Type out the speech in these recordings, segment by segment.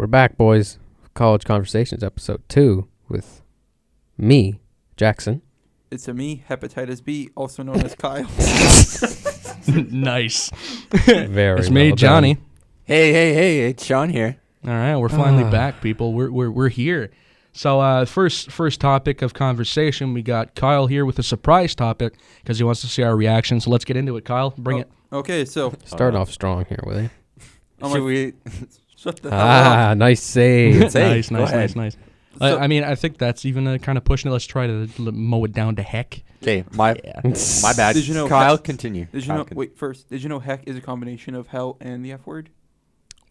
We're back, boys. College Conversations, episode 2, with me, Jackson. It's a me, hepatitis B, also known as Kyle. Nice. Very It's me, well Johnny. done. Hey, it's Sean here. All right, we're finally back, people. We're here. So first topic of conversation, we got Kyle here with a surprise topic because he wants to see our reaction. So let's get into it, Kyle. Bring it. Okay, so Start off strong here, will you? Should we? shut the hell up. Nice save. Say, Nice. So- I mean, I think that's even kind of pushing it. Let's try to mow it down to heck. Okay, my bad. Did you know Kyle, heck- continue. Did you know? Wait, first, did you know heck is a combination of hell and the F word?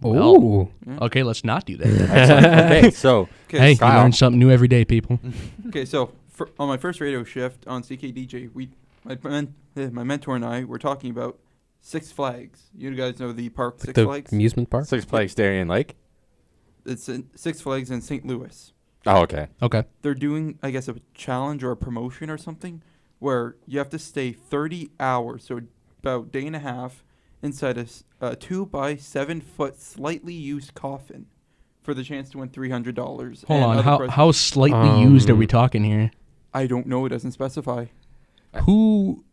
Ooh. Okay, let's not do that. Okay, so Okay, Hey, so, you Kyle. learn something new every day, people. okay, so on my first radio shift on CKDJ, my mentor and I were talking about Six Flags. You guys know the park Six The Flags? amusement park? Six Flags Darien Lake. It's in Six Flags in St. Louis. Oh, okay. Okay. They're doing, I guess, a challenge or a promotion or something where you have to stay 30 hours, so about a day and a half, inside a 2 by 7 foot slightly used coffin for the chance to win $300. Hold on. How slightly used are we talking here? I don't know. It doesn't specify. Who?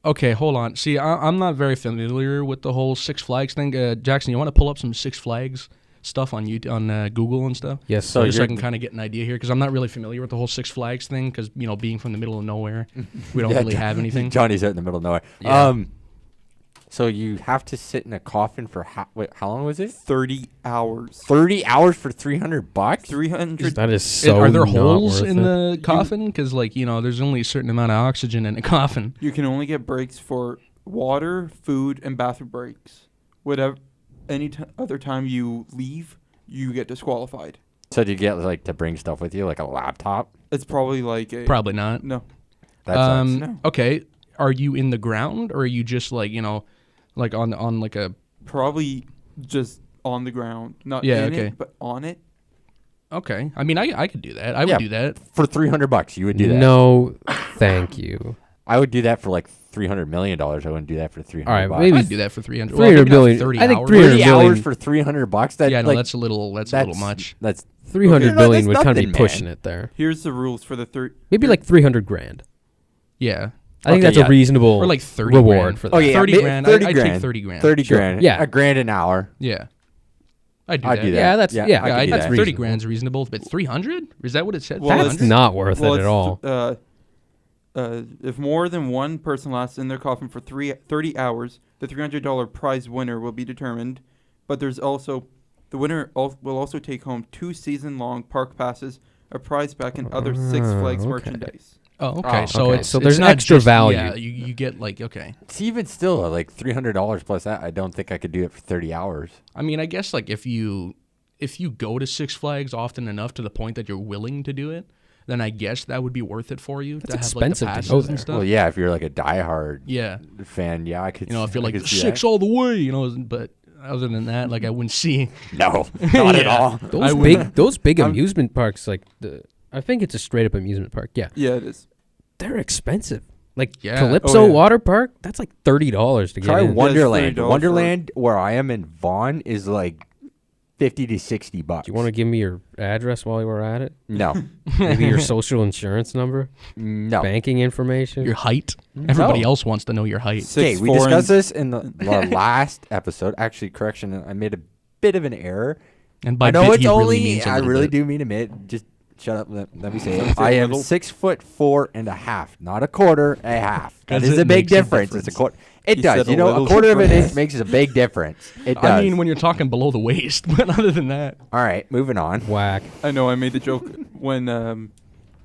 Okay, hold on. See, I'm not very familiar with the whole Six Flags thing. Jackson, you want to pull up some Six Flags stuff on YouTube, on Google and stuff? Yes, So sir. Just so I can kind of get an idea here, because I'm not really familiar with the whole Six Flags thing, because, being from the middle of nowhere, we don't really have anything. Johnny's out in the middle of nowhere. Yeah. So you have to sit in a coffin for how long was it? 30 hours. 30 hours for $300. 300. That is so Are there not holes worth in it. the coffin? Because, there's only a certain amount of oxygen in a coffin. You can only get breaks for water, food, and bathroom breaks. Whatever. Any other time you leave, you get disqualified. So do you get to bring stuff with you, like a laptop? It's probably like a... Probably not. No. That sucks. No. Okay. Are you in the ground, or are you just on like a... Probably just on the ground. Not Yeah, in okay. it, but on it. Okay. I mean, I could do that. I Yeah. would do that. For $300, you would do that. No, thank you. I would do that for like $300 million. I wouldn't do that for $300. All right, bucks. maybe I'd do that for 300. 300 million. 30 I think hours. 300 30 million. hours for $300. That, Yeah, no, like, that's a little much. That's 300 Okay, no, billion that's would kind of be nothing, man. pushing it there. Here's the rules for the third. Maybe like 300 grand. Yeah. I think Okay, that's yeah. a reasonable Or like 30 reward grand. for that. Oh, yeah. 30 grand. 30 I'd grand. take 30 grand. 30 Sure. grand. Yeah. A grand an hour. Yeah. I'd do I'd that. do that. Yeah, that's Yeah, yeah. I could do that's that. 30 reasonable. grand's reasonable, but 300? Is that what it said? Well, That's 300? not worth it at all. If more than one person lasts in their coffin for 30 hours, the $300 prize winner will be determined. But there's also... The winner will also take home 2 season-long park passes, a prize pack, and other Six Flags okay. merchandise. Oh, okay. Oh, So okay. it's So it's there's not extra just- value. Yeah, you get okay. It's even still like $300 plus that. I don't think I could do it for 30 hours. I mean, I guess if you go to Six Flags often enough to the point that you're willing to do it, then I guess that would be worth it for you That's to have expensive to the passes go and there. stuff. Well, yeah, if you're like a diehard Yeah. fan, yeah, I could. If you're I like could see Six that. all the way, but other than that, I wouldn't see. No, not at Yeah. all. Those big I'm- amusement parks, I think it's a straight up amusement park. Yeah, Yeah, it is. they're expensive. Like Yeah. Calypso Oh, yeah. Water Park, that's like $30 to get Try in. Wonderland. $30 Wonderland, where I am in Vaughan, is like $50 to $60. Do you want to give me your address while we're at it? No, Maybe your social insurance number, no. banking information. Your height. Everybody No. else wants to know your height. Okay, we 6'4" discussed this in the last episode. Actually, correction, I made a bit of an error. And by I know bit, it's he only. really means a I little really bit. do mean a bit. Just shut up. Let me say it. Something I am little. 6'4.5", not a quarter, a half. That 'Cause is it a big makes a difference. difference. It's a quarter. It He does. said You a know, little a quarter of an difference. inch makes a big difference. It does. I mean, when you're talking below the waist, but other than that, All right, moving on. Whack. I know I made the joke when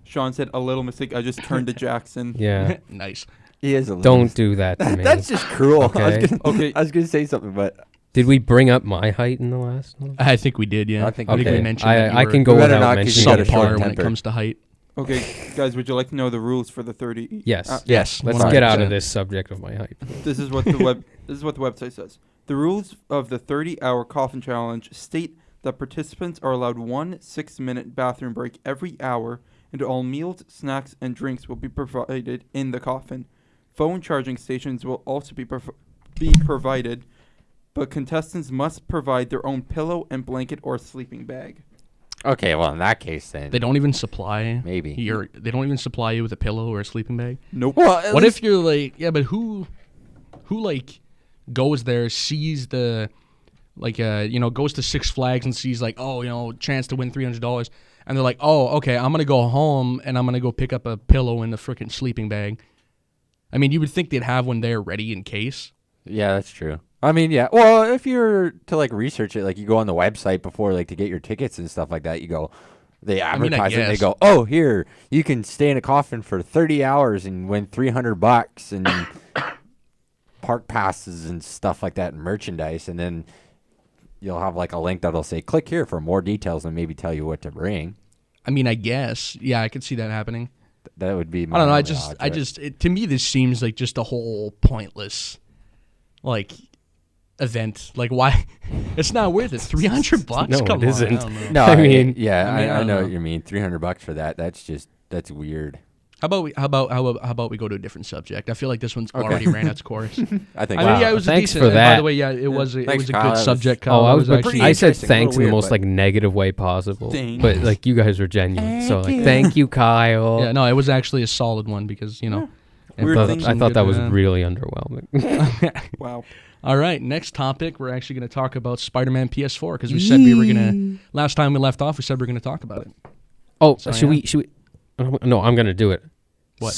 Sean said a little mistake. I just turned to Jackson. Yeah. nice. He is a little. Don't do that to me. That's just cruel. Okay. Okay. I was gonna say something, but Did we bring up my height in the last one? I think we did, yeah. I think we Okay. mentioned that you I were can go We better without not, 'cause you mentioning got a short subpar when it temper. comes to height. Okay, guys, would you like to know the rules for the 30? Yes. Yes. Let's get out of 100%. this subject of my height. This is what the website says. The rules of the 30-hour coffin challenge state that participants are allowed 1 6-minute bathroom break every hour, and all meals, snacks, and drinks will be provided in the coffin. Phone charging stations will also be provided. but contestants must provide their own pillow and blanket or sleeping bag. Okay, well, in that case, then They don't even supply maybe. They don't even supply you with a pillow or a sleeping bag. Nope. Well, What if you're like, yeah, but who like goes there, sees the like goes to Six Flags and sees like, oh, chance to win $300, and they're like, oh, okay, I'm gonna go home and I'm gonna go pick up a pillow and a freaking sleeping bag. I mean, you would think they'd have one there ready in case. Yeah, that's true. I mean, yeah. Well, if you're to like research it, like you go on the website before, like to get your tickets and stuff like that, you go, they advertise it. And they go, oh, here you can stay in a coffin for 30 hours and win $300 and park passes and stuff like that and merchandise, and then you'll have like a link that'll say click here for more details and maybe tell you what to bring. I mean, I guess, yeah, I could see that happening. That would be. I don't know. To me, this seems like just a whole pointless, like, event. Like, why? It's not worth it. $300? No, Come it on. isn't. I don't know. No, I mean, I don't know know. what you mean. $300 for that. That's weird. How about we go to a different subject? I feel like this one's already ran its course. I think. I mean, yeah, it was Thanks decent. for And by that. the way, yeah, it was a Thanks, good Kyle. That was- subject. Kyle. Oh, It was actually- I said interesting. A thanks in the little most weird, like negative way possible. Thanks. But like you guys were genuine. So like thank you, Kyle. Yeah, no, it was actually a solid one because and Weird both things some I thought good, that was really underwhelming. Wow. All right, next topic. We're actually going to talk about Spider-Man PS4 because we said we were going to. Last time we left off, we said we were going to talk about it. Oh, So, should yeah. we? No, I'm gonna do it. What?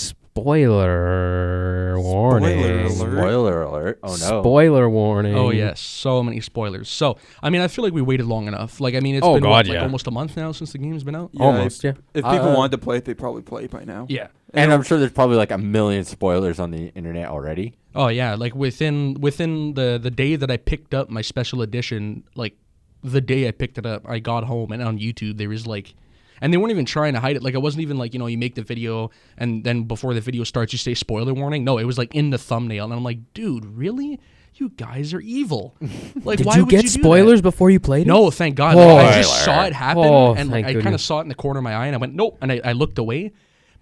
Spoiler warning. alert. Spoiler alert! Oh no! Spoiler warning. Oh yes, so many spoilers. So I mean, I feel like we waited long enough. Like I mean, it's Oh, been God, like yeah. almost a month now since the game's been out. Yeah, Almost, yeah. If people wanted to play it, they'd probably play it by now. Yeah. And I'm sure there's probably like a million spoilers on the internet already. Oh yeah, like within the day that I picked up my special edition, like the day I picked it up, I got home and on YouTube there was like, and they weren't even trying to hide it. Like it wasn't even like you make the video and then before the video starts you say spoiler warning. No, it was like in the thumbnail, and I'm like, dude, really? You guys are evil. Like, Did why you would get you do spoilers that? before you played it? No, thank God. Oh, Like, I just saw it happen, and like, thank I kind of goodness. saw it in the corner of my eye, and I went, nope, and I looked away.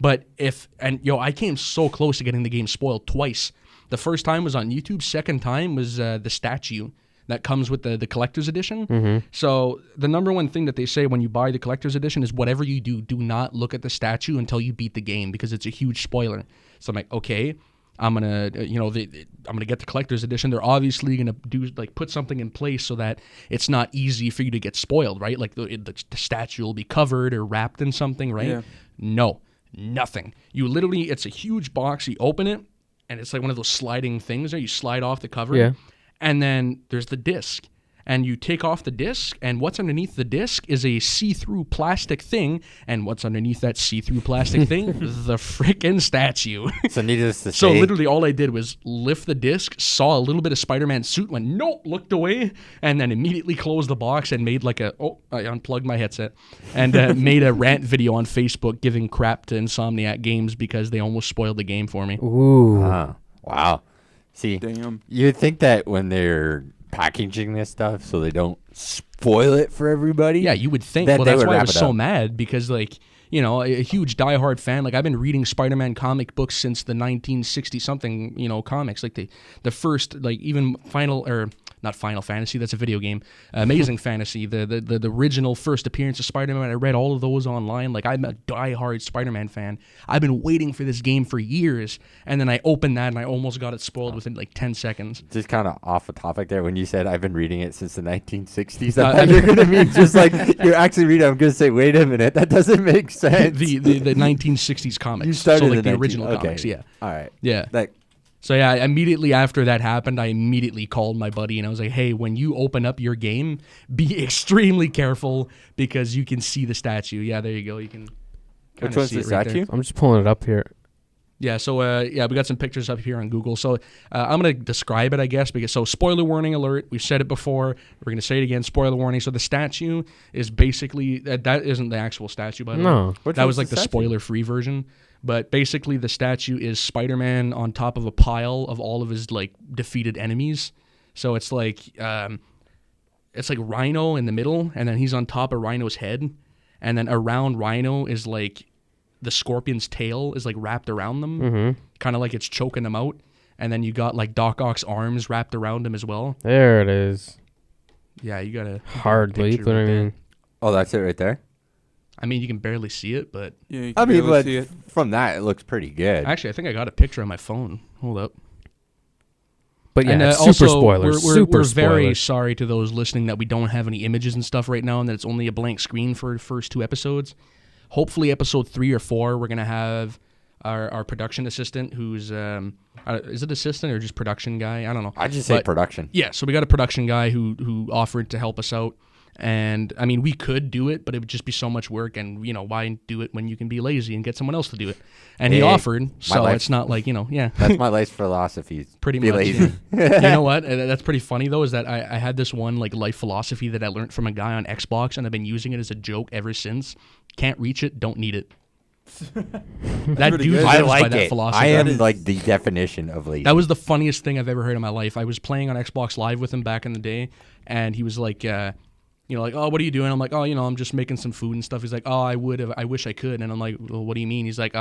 But I came so close to getting the game spoiled twice. The first time was on YouTube. Second time was the statue that comes with the collector's edition. Mm-hmm. So the number one thing that they say when you buy the collector's edition is whatever you do not look at the statue until you beat the game because it's a huge spoiler. So I'm like, okay, I'm gonna I'm gonna get the collector's edition. They're obviously gonna put something in place so that it's not easy for you to get spoiled, right? Like the statue will be covered or wrapped in something, right? Yeah. No, nothing. You literally, it's a huge box. You open it, and it's like one of those sliding things there. You slide off the cover, Yeah. and then there's the disc. And you take off the disc, and what's underneath the disc is a see-through plastic thing. And what's underneath that see-through plastic thing? The frickin' statue. So needless to So say, literally all I did was lift the disc, saw a little bit of Spider-Man's suit, went nope, looked away, and then immediately closed the box and made I unplugged my headset and made a rant video on Facebook giving crap to Insomniac Games because they almost spoiled the game for me. Ooh. wow. See, Damn. you'd think that when they're packaging this stuff so they don't spoil it for everybody. Yeah, you would think. That Well, they that's would why I wrap was it so up. mad because, a huge diehard fan. Like, I've been reading Spider-Man comic books since the 1960-something, comics. Like, the first, even not Final Fantasy, that's a video game. Amazing Fantasy, the original first appearance of Spider-Man. I read all of those online. Like, I'm a diehard Spider-Man fan. I've been waiting for this game for years, and then I opened that, and I almost got it spoiled within, 10 seconds. Just kind of off the topic there. When you said I've been reading it since the 1960s, I thought you're going to mean just like you're actually reading. I'm going to say, wait a minute, that doesn't make sense. The 1960s comics. You started so, in the original okay. comics, yeah. All right. Yeah. So yeah, immediately after that happened, I immediately called my buddy and I was like, hey, when you open up your game, be extremely careful because you can see the statue. Yeah, there you go. You can Which kinda one's see the it right there. statue? I'm just pulling it up here. Yeah, so we got some pictures up here on Google. So I'm going to describe it, I guess, so spoiler warning alert. We've said it before. We're going to say it again, spoiler warning. So the statue is basically, that isn't the actual statue, by the No. way. Which That one's was the the statue? spoiler-free version. But basically the statue is Spider-Man on top of a pile of all of his, defeated enemies. So it's Rhino in the middle, and then he's on top of Rhino's head. And then around Rhino is, the Scorpion's tail is wrapped around them, kind of like it's choking them out. and then you got like Doc Ock's arms wrapped around him as well. There it is. Yeah, you got a Hardly, but I mean. Oh, that's it right there? I mean, you can barely see it, but Yeah, you I can mean, barely but see it. from that, it looks pretty good. actually, I think I got a picture on my phone. Hold up. But yeah, And, super also, spoilers. We're very spoilers. sorry to those listening that we don't have any images and stuff right now, and that it's only a blank screen for the first 2 episodes. Hopefully, episode 3 or 4, we're gonna have our production assistant, who's is it assistant or just production guy? I don't know. I just say production. Yeah, so we got a production guy who offered to help us out. And I mean, we could do it, but it would just be so much work. And why do it when you can be lazy and get someone else to do it? And he offered, so it's not like yeah. That's my life's philosophy. Pretty be much. lazy. Yeah. You know what? That's pretty funny though. Is that I had this one like life philosophy that I learned from a guy on Xbox, and I've been using it as a joke ever since. Can't reach it, don't need it. That pretty dude good. lives I like by that it. philosophy. I am like the definition of lazy. That was the funniest thing I've ever heard in my life. I was playing on Xbox Live with him back in the day, and he was like, like, oh, what are you doing? I'm like, oh, I'm just making some food and stuff. He's like, oh, I wish I could. And I'm like, well, what do you mean? He's like,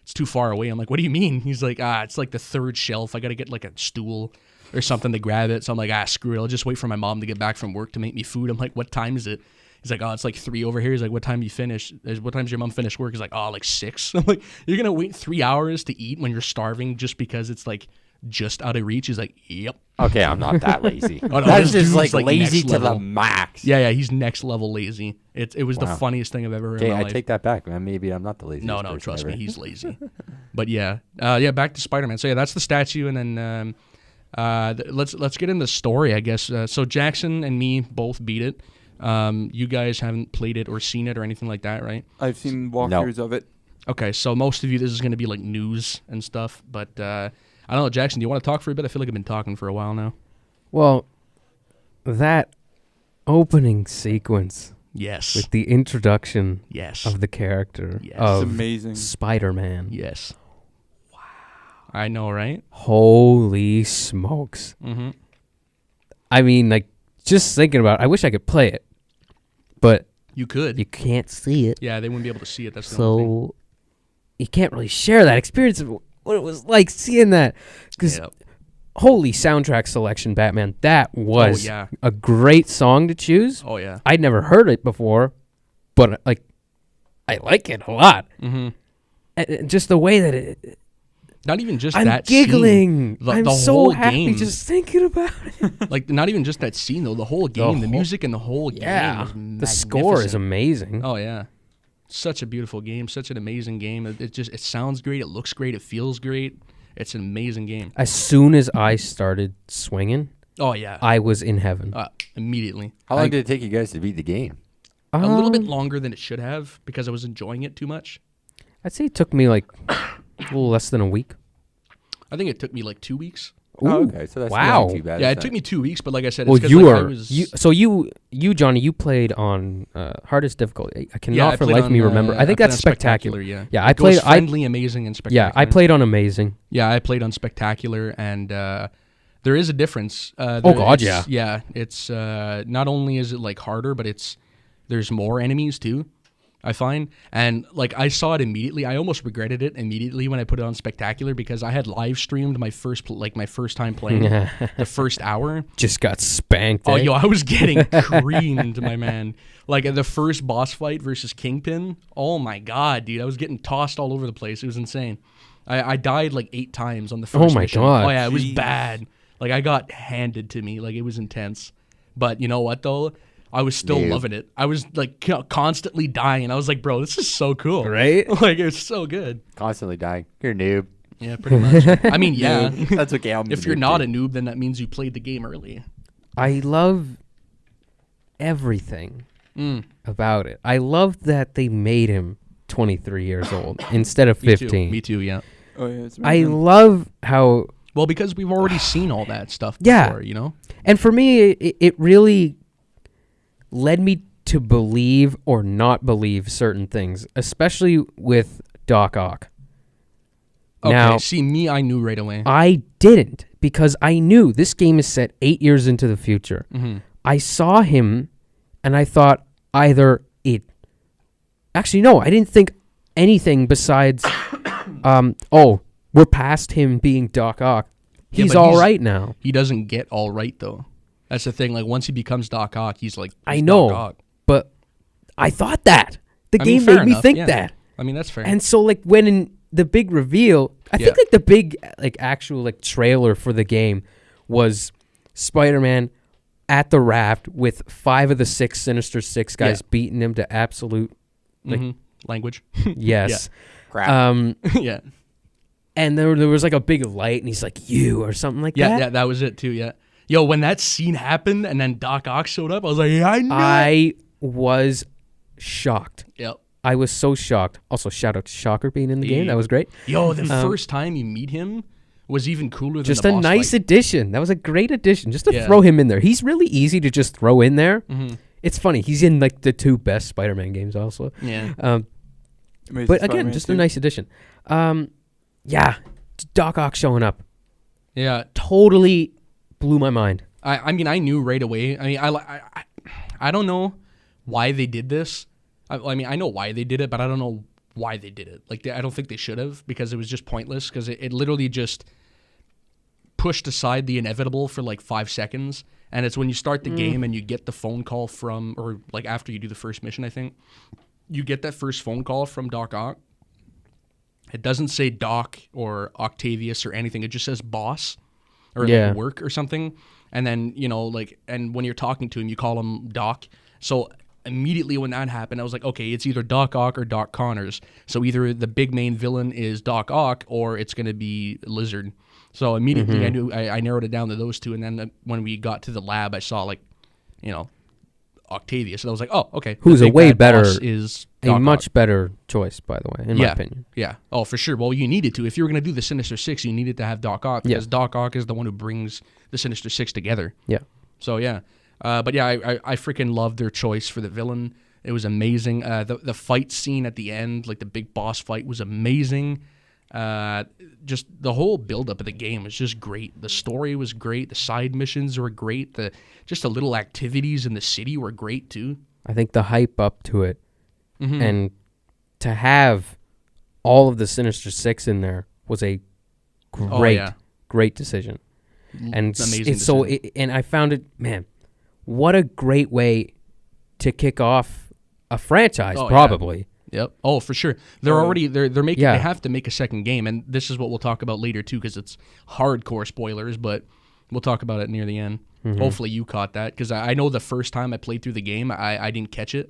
it's too far away. I'm like, what do you mean? He's like, it's like the 3rd shelf. I got to get like a stool or something to grab it. So I'm like, screw it. I'll just wait for my mom to get back from work to make me food. I'm like, what time is it? He's like, oh, it's like 3 over here. He's like, what time you finish? What time's your mom finish work? He's like, oh, like 6. I'm like, you're going to wait 3 hours to eat when you're starving just because it's like just out of reach? He's like, yep. Okay, I'm not that lazy. Oh, no, That's this just dude's, like lazy next to the level. max. Yeah, he's next level lazy. It was the Wow. funniest thing I've ever heard Okay, in my I life. take that back, man. Maybe I'm not the laziest. No, person trust ever. me, he's lazy. But yeah, back to Spider-Man. So yeah, that's the statue, and then let's get into the story, I guess. So Jackson and me both beat it. You guys haven't played it or seen it or anything like that, right? I've seen walkthroughs of it. Okay, so most of you, this is going to be like news and stuff. But I don't know, Jackson, do you want to talk for a bit? I feel like I've been talking for a while now. Well, that opening sequence Yes. with the introduction Yes. of the character Yes. It's of amazing. Spider-Man. Yes. Wow. I know, right? Holy smokes. Mm-hmm. I mean, like, just thinking about it, I wish I could play it, but You could. you can't see it. Yeah, they wouldn't be able to see it. That's the only thing. So you can't really share that experience of what it was like seeing that. Because Yep. holy soundtrack selection, Batman. That was yeah. a great song to choose. Oh, yeah. I'd never heard it before, but like, I like it a lot. Mm-hmm. And just the way that it, Not even just I'm that giggling. scene. I'm The so whole happy game. just thinking about it. Like, not even just that scene, though. The whole game, the whole- music and the whole game Yeah, is the score is magnificent. amazing. Oh, yeah. Such a beautiful game. Such an amazing game. It sounds great. It looks great. It feels great. It's an amazing game. As soon as I started swinging, Oh, yeah. I was in heaven. Immediately. How long did it take you guys to beat the game? A little bit longer than it should have because I was enjoying it too much. I'd say it took me like a little less than a week. I think it took me like 2 weeks. Oh, Ooh, okay, so that's wow. not too bad. Yeah, is it took that? me 2 weeks, but like I said, Well, it's 'cause, you like, I were was, you Johnny, you played on hardest difficulty. I cannot I for played life of me on, remember. I think played that's on spectacular. Yeah, Yeah, I It goes played. friendly, amazing, and spectacular. I played on amazing. Yeah, I played on spectacular, and there is a difference. God, yeah. Yeah, it's not only is it like harder, but there's more enemies too. I find, and like I saw it immediately. I almost regretted it immediately when I put it on spectacular because I had live streamed my first time playing the first hour. Just got spanked. Oh, eh? yo, I was getting creamed, my man. Like the first boss fight versus Kingpin. Oh my god, dude, I was getting tossed all over the place. It was insane. I died like 8 times on the first. my mission. God. Oh yeah, it was Jeez. bad. Like I got handed to me. Like it was intense. But you know what though? I was still Noob. loving it. I was like constantly dying. I was like, bro, this is so cool. Right? Like it was so good. Constantly dying. You're a noob. Yeah, pretty much. I mean, yeah. That's okay. I'm If you're not a noob, then that means you played the game early. I love everything about it. I love that they made him 23 years old instead of 15. Me too, yeah. Oh yeah, it's I amazing. love how, Well, because we've already seen all that stuff Yeah. before, you know? and for me, it really led me to believe or not believe certain things, especially with Doc Ock. Okay, Now, see, me, I knew right away. I didn't, because I knew this game is set 8 years into the future. Mm-hmm. I saw him, and I thought either it... Actually, no, I didn't think anything besides, we're past him being Doc Ock. He's but all right now. He doesn't get all right though. That's the thing. Like once he becomes Doc Ock, he's like, I know, Doc Ock. but I thought that the I mean, game fair made me enough, think yeah. that. I mean, that's fair. And so like when in the big reveal, I think like the big like actual like trailer for the game was Spider-Man at the raft with 5 of the 6 Sinister Six guys beating him to absolute like language. yes. Crap. Yeah. And there was like a big light, and he's like, "You" or something like that. Yeah, that was it too. Yeah. Yo, when that scene happened, and then Doc Ock showed up, I was like, yeah, I know. I was shocked. Yep. I was so shocked. Also, shout out to Shocker being in the game. That was great. Yo, the first time you meet him was even cooler than Just the a boss nice fight. addition. That was a great addition. Just to throw him in there. He's really easy to just throw in there. Mm-hmm. It's funny. He's in like the 2 best Spider-Man games also. Yeah. Amazing But again, Spider-Man just 2. a nice addition. Yeah, Doc Ock showing up Yeah. totally blew my mind. I mean, I knew right away. I mean, I don't know why they did this. I mean, I know why they did it, but I don't know why they did it. Like, I don't think they should have, because it was just pointless, because it literally just pushed aside the inevitable for like 5 seconds. And it's when you start the game and you get the phone call from, or like after you do the first mission, I think, you get that first phone call from Doc Ock. It doesn't say Doc or Octavius or anything. It just says boss or like work or something. And then, you know, like, and when you're talking to him, you call him Doc. So immediately when that happened, I was like, okay, it's either Doc Ock or Doc Connors. So either the big main villain is Doc Ock or it's going to be Lizard. So immediately I knew, I narrowed it down to those two. And then when we got to the lab, I saw like, you know, Octavius. And I was like, oh, okay. Who's a way better, is a much better choice, by the way, in my opinion. Yeah. Oh, for sure. Well, you needed to. If you were going to do the Sinister Six, you needed to have Doc Ock, because Doc Ock is the one who brings the Sinister Six together. Yeah. So, yeah. But yeah, I freaking loved their choice for the villain. It was amazing. The fight scene at the end, like the big boss fight, was amazing. Just the whole buildup of the game was just great. The story was great. The side missions were great. The little activities in the city were great too. I think the hype up to it, and to have all of the Sinister Six in there was a great decision. And Amazing it's so, and I found it, man, what a great way to kick off a franchise, probably. Yep. Oh, for sure. They're already they're making. They have to make a second game, and this is what we'll talk about later too, because it's hardcore spoilers. But we'll talk about it near the end. Hopefully, you caught that, because I know the first time I played through the game, I didn't catch it,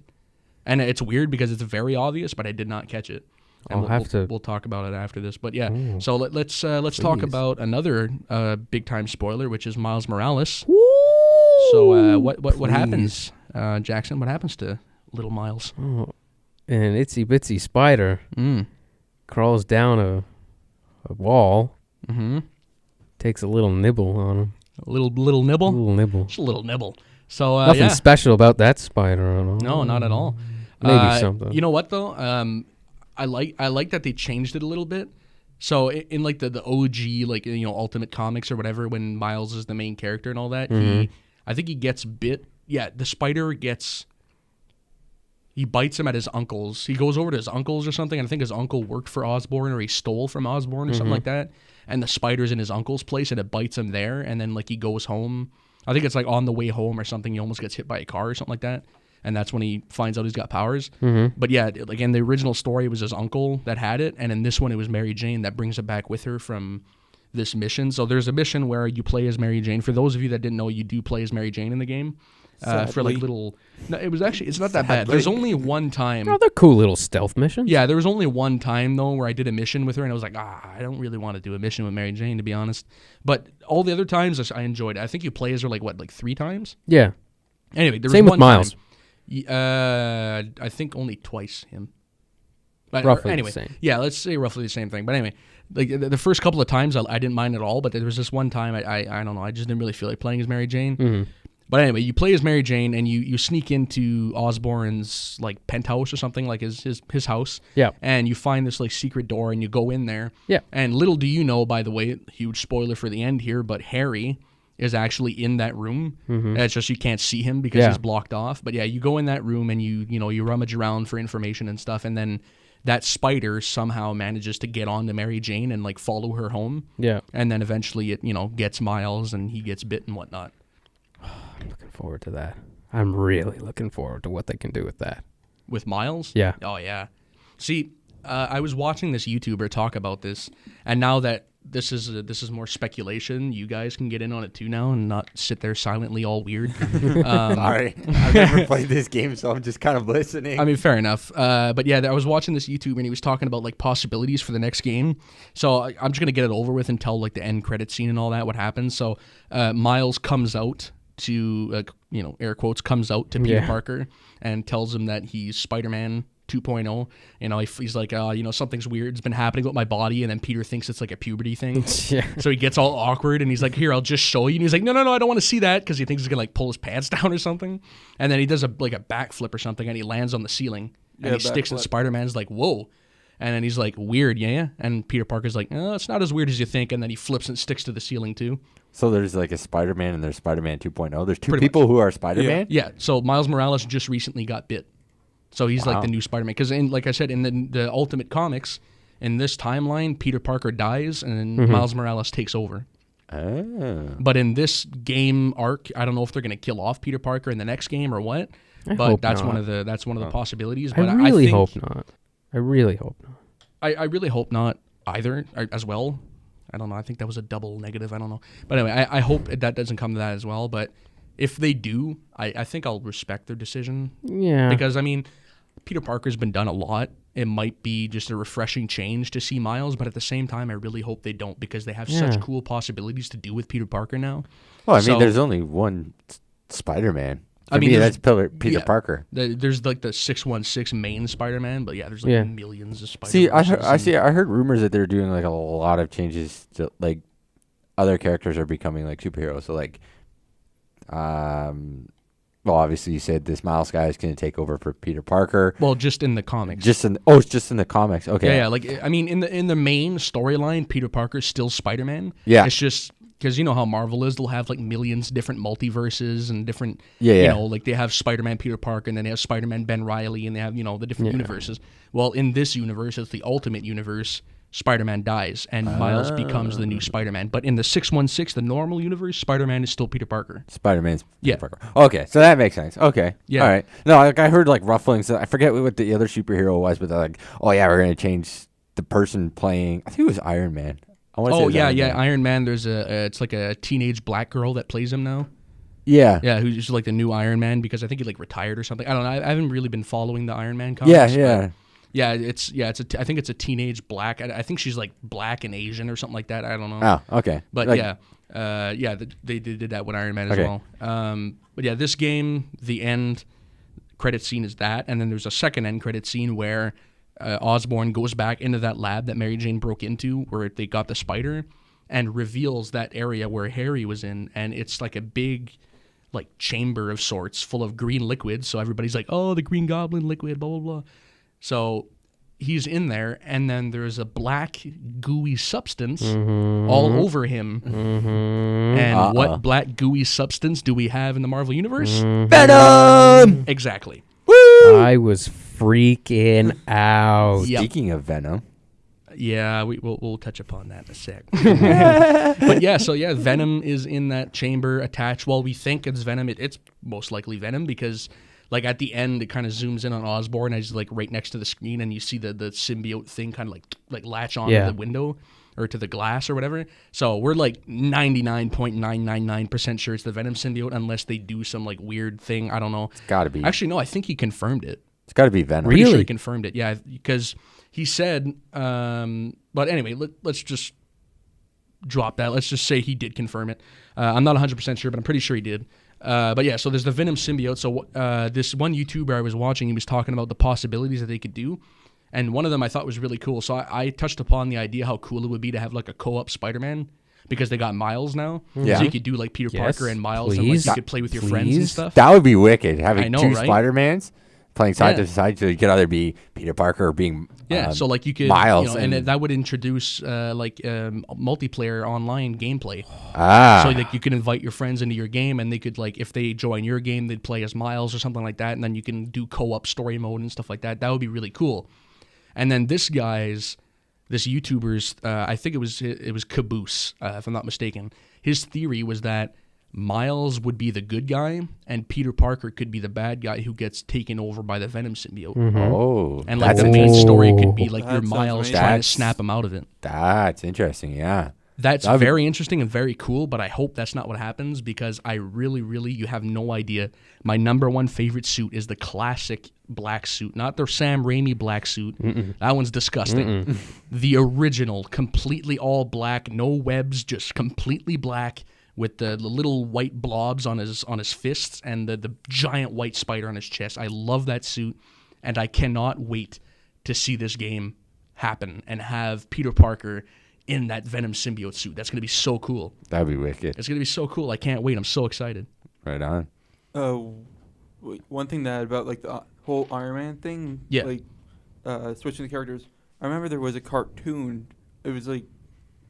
and it's weird because it's very obvious, but I did not catch it. And we'll talk about it after this. But yeah, so let's talk about another big time spoiler, which is Miles Morales. Woo! So what happens, Jackson? What happens to little Miles? Oh. An itsy bitsy spider crawls down a wall, takes a little nibble on him. A little nibble? A little nibble. Just a little nibble. So nothing special about that spider at all. No, not at all. Maybe something. You know what though? I like that they changed it a little bit. So in like the OG, like, you know, Ultimate Comics or whatever, when Miles is the main character and all that, I think he gets bit. Yeah, the spider gets. He bites him at his uncle's. He goes over to his uncle's or something, and I think his uncle worked for Osborn, or he stole from Osborn or something like that. And the spider's in his uncle's place, and it bites him there. And then like he goes home. I think it's like on the way home or something. He almost gets hit by a car or something like that. And that's when he finds out he's got powers. But yeah, like in the original story, it was his uncle that had it, and in this one, it was Mary Jane that brings it back with her from this mission. So there's a mission where you play as Mary Jane. For those of you that didn't know, you do play as Mary Jane in the game. For like little, no, it was actually, it's not that bad. There's only one time. Oh, they're cool little stealth missions. Yeah, there was only one time though where I did a mission with her, and I was like, I don't really want to do a mission with Mary Jane, to be honest. But all the other times I enjoyed it. I think you play as her like 3 times. Yeah. Anyway, there Same was with one Miles. Time, I think only twice him. But Roughly anyway, the same. Yeah, let's say roughly the same thing. But anyway, like the first couple of times I didn't mind at all, but there was this one time I don't know, I just didn't really feel like playing as Mary Jane. But anyway, you play as Mary Jane, and you sneak into Osborn's like penthouse or something, like his house. Yeah. And you find this like secret door, and you go in there. Yeah. And little do you know, by the way, huge spoiler for the end here, but Harry is actually in that room. It's just you can't see him because he's blocked off. But yeah, you go in that room and you rummage around for information and stuff, and then that spider somehow manages to get on to Mary Jane and like follow her home. Yeah. And then eventually it, gets Miles and he gets bit and whatnot. I'm looking forward to that. I'm really looking forward to what they can do with that. With Miles? Yeah. Oh, yeah. See, I was watching this YouTuber talk about this, and now that this is more speculation, you guys can get in on it too now and not sit there silently all weird. Sorry. I've never played this game, so I'm just kind of listening. I mean, fair enough. But yeah, I was watching this YouTuber, and he was talking about like possibilities for the next game. So I'm just going to get it over with and tell like the end credit scene and all that, what happens. So Miles comes out to, air quotes, comes out to Peter Parker and tells him that he's Spider-Man 2.0. He's like, something's weird's been happening with my body, and then Peter thinks it's like a puberty thing. Yeah. So he gets all awkward, and he's like, here, I'll just show you. And he's like, no, I don't want to see that, because he thinks he's gonna like pull his pants down or something. And then he does a backflip or something, and he lands on the ceiling, and he sticks, and Spider-Man's like, whoa. And then he's like, weird, yeah? And Peter Parker's like, it's not as weird as you think. And then he flips and sticks to the ceiling too. So there's like a Spider-Man and there's Spider-Man 2.0. There's two people who are Spider-Man? Yeah. So Miles Morales just recently got bit. So he's like the new Spider-Man. Because like I said, in the Ultimate Comics, in this timeline, Peter Parker dies and Miles Morales takes over. Oh. But in this game arc, I don't know if they're going to kill off Peter Parker in the next game or what. But that's one of the possibilities. But I really hope not. I really hope not. I really hope not either as well. I don't know. I think that was a double negative. I don't know. But anyway, I hope that doesn't come to that as well. But if they do, I think I'll respect their decision. Yeah. Because, I mean, Peter Parker's been done a lot. It might be just a refreshing change to see Miles. But at the same time, I really hope they don't, because they have such cool possibilities to do with Peter Parker now. Well, I mean, there's only one Spider-Man. I mean, that's Peter Parker. There's like the 616 main Spider-Man, but there's like millions of Spider-Man. I heard rumors that they're doing like a lot of changes to like other characters are becoming like superheroes. So like, obviously you said this Miles guy is going to take over for Peter Parker. Well, just in the comics. It's just in the comics. Okay. Yeah. Like, I mean, in the main storyline, Peter Parker's still Spider-Man. Yeah. It's just, because you know how Marvel is, they'll have like millions of different multiverses and different, like they have Spider-Man Peter Parker, and then they have Spider-Man Ben Reilly, and they have, the different universes. Well, in this universe, it's the Ultimate Universe, Spider-Man dies, and Miles becomes the new Spider-Man. But in the 616, the normal universe, Spider-Man is still Peter Parker. Spider-Man's Peter Parker. Okay, so that makes sense. Okay. Yeah. All right. No, like I heard like rufflings. I forget what the other superhero was, but they're like, oh yeah, we're going to change the person playing. I think it was Iron Man. Iron Man. There's it's like a teenage black girl that plays him now. Yeah, who's like the new Iron Man, because I think he like retired or something. I don't know. I haven't really been following the Iron Man comics. I think it's a teenage black. I think she's like black and Asian or something like that. I don't know. Oh, okay. But they did that with Iron Man as well. But yeah, this game, the end credit scene is that, and then there's a second end credit scene where Osborn goes back into that lab that Mary Jane broke into, where they got the spider, and reveals that area where Harry was in, and it's like a big, like chamber of sorts full of green liquid. So everybody's like, "Oh, the Green Goblin liquid," blah blah blah. So he's in there, and then there's a black gooey substance all over him. And what black gooey substance do we have in the Marvel Universe? Venom! Exactly. Woo! I was freaking out. Speaking of Venom. Yeah, we'll touch upon that in a sec. But Venom is in that chamber attached. Well, we think it's Venom. It's most likely Venom, because like at the end, it kind of zooms in on Osborn as like right next to the screen, and you see the symbiote thing kind of like latch on to the window or to the glass or whatever. So we're like 99.999% sure it's the Venom symbiote, unless they do some like weird thing. I don't know. It's got to be. Actually, no, I think he confirmed it. It's got to be Venom. Pretty sure he confirmed it. Yeah, because he said. But anyway, let's just drop that. Let's just say he did confirm it. I'm not 100% sure, but I'm pretty sure he did. But yeah, so there's the Venom symbiote. So this one YouTuber I was watching, he was talking about the possibilities that they could do. And one of them I thought was really cool. So I touched upon the idea how cool it would be to have like a co-op Spider-Man, because they got Miles now. Yeah. So you could do like Peter Parker and Miles, and like you could play with your friends and stuff. That would be wicked, having two right? Spider-Mans playing side to side. So you could either be Peter Parker or being so like you could Miles, and that would introduce multiplayer online gameplay. So like you could invite your friends into your game, and they could, like, if they join your game, they'd play as Miles or something like that, and then you can do co-op story mode and stuff like that. That would be really cool. And then this YouTuber's, I think it was Caboose, if I'm not mistaken. His theory was that Miles would be the good guy, and Peter Parker could be the bad guy who gets taken over by the Venom symbiote. Oh, and like the main story could be like your That Miles sounds trying to snap him out of it. That's interesting. Yeah, That's very interesting and very cool, but I hope that's not what happens because I really, you have no idea. My number one favorite suit is the classic black suit, not the Sam Raimi black suit. That one's disgusting. The original, completely all black, no webs, just completely black with the little white blobs on his fists and the giant white spider on his chest. I love that suit, and I cannot wait to see this game happen and have Peter Parker in that Venom symbiote suit. That's going to be so cool. that'd be wicked. It's going to be so cool. I can't wait. I'm so excited. Right on. One thing that about like the whole Iron Man thing, Yeah. like switching the characters. I remember there was a cartoon. It was like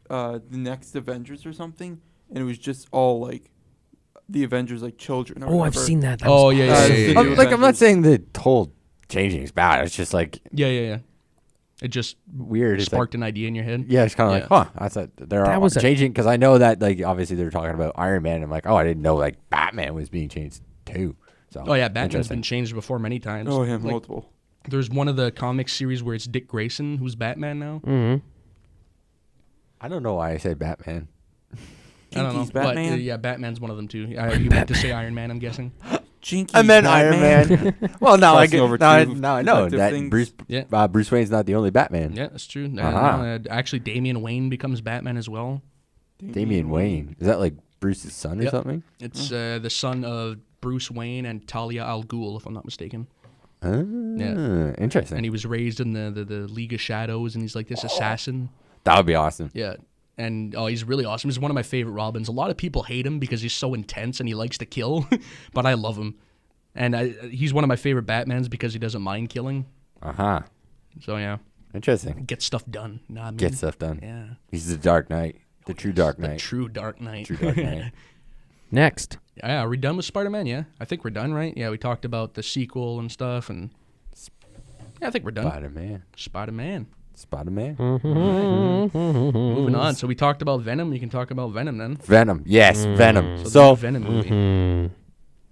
the next Avengers or something, and it was just all like the Avengers like children. Or Oh, I've whatever. seen that. That Oh, was yeah, awesome. yeah, yeah, Video yeah. Like, I'm not Avengers. saying the whole changing is bad. It's just like Yeah. It just weird. It's like, sparked an idea in your head. yeah, it's kind of Yeah. like, that's they're That all was a- changing because I know that like obviously they're talking about Iron Man. I'm like, oh, I didn't know like Batman was being changed too. So Oh, yeah. Batman's interesting. been changed before many times. Oh, yeah, Like, multiple. there's one of the comic series where it's Dick Grayson who's Batman now. Mhm. I don't know why I said Batman. I don't know. Jinkies Batman? But, yeah, Batman's one of them, too. You meant to say Iron Man, I'm guessing. Jinkies I meant Iron Batman. Man. Well, now I Crossing over get now, two now I know detective that things. Bruce Wayne's not the only Batman. Yeah, that's true. Actually, Damian Wayne becomes Batman as well. Damian Wayne. Is that like Bruce's son or Yep. something? It's the son of Bruce Wayne and Talia al Ghul, if I'm not mistaken. Interesting. And he was raised in the League of Shadows, and he's like this assassin. That would be awesome. Yeah. And he's really awesome. He's one of my favorite Robins. A lot of people hate him because he's so intense and he likes to kill, but I love him. And he's one of my favorite Batmans because he doesn't mind killing. So yeah, Interesting. get stuff done. Know what I mean? Get stuff done. Yeah. He's the Dark Knight. The true Dark Knight. The true Dark Knight. True Dark Knight. Next. Yeah, are we done with Spider-Man? Yeah, I think we're done, right? Yeah, we talked about the sequel and stuff, and yeah, I think we're done. Spider-Man. Spider-Man. Spider-Man. Moving on. So we talked about Venom. You can talk about Venom then. Venom. Yes, Venom. So, So, the Venom movie.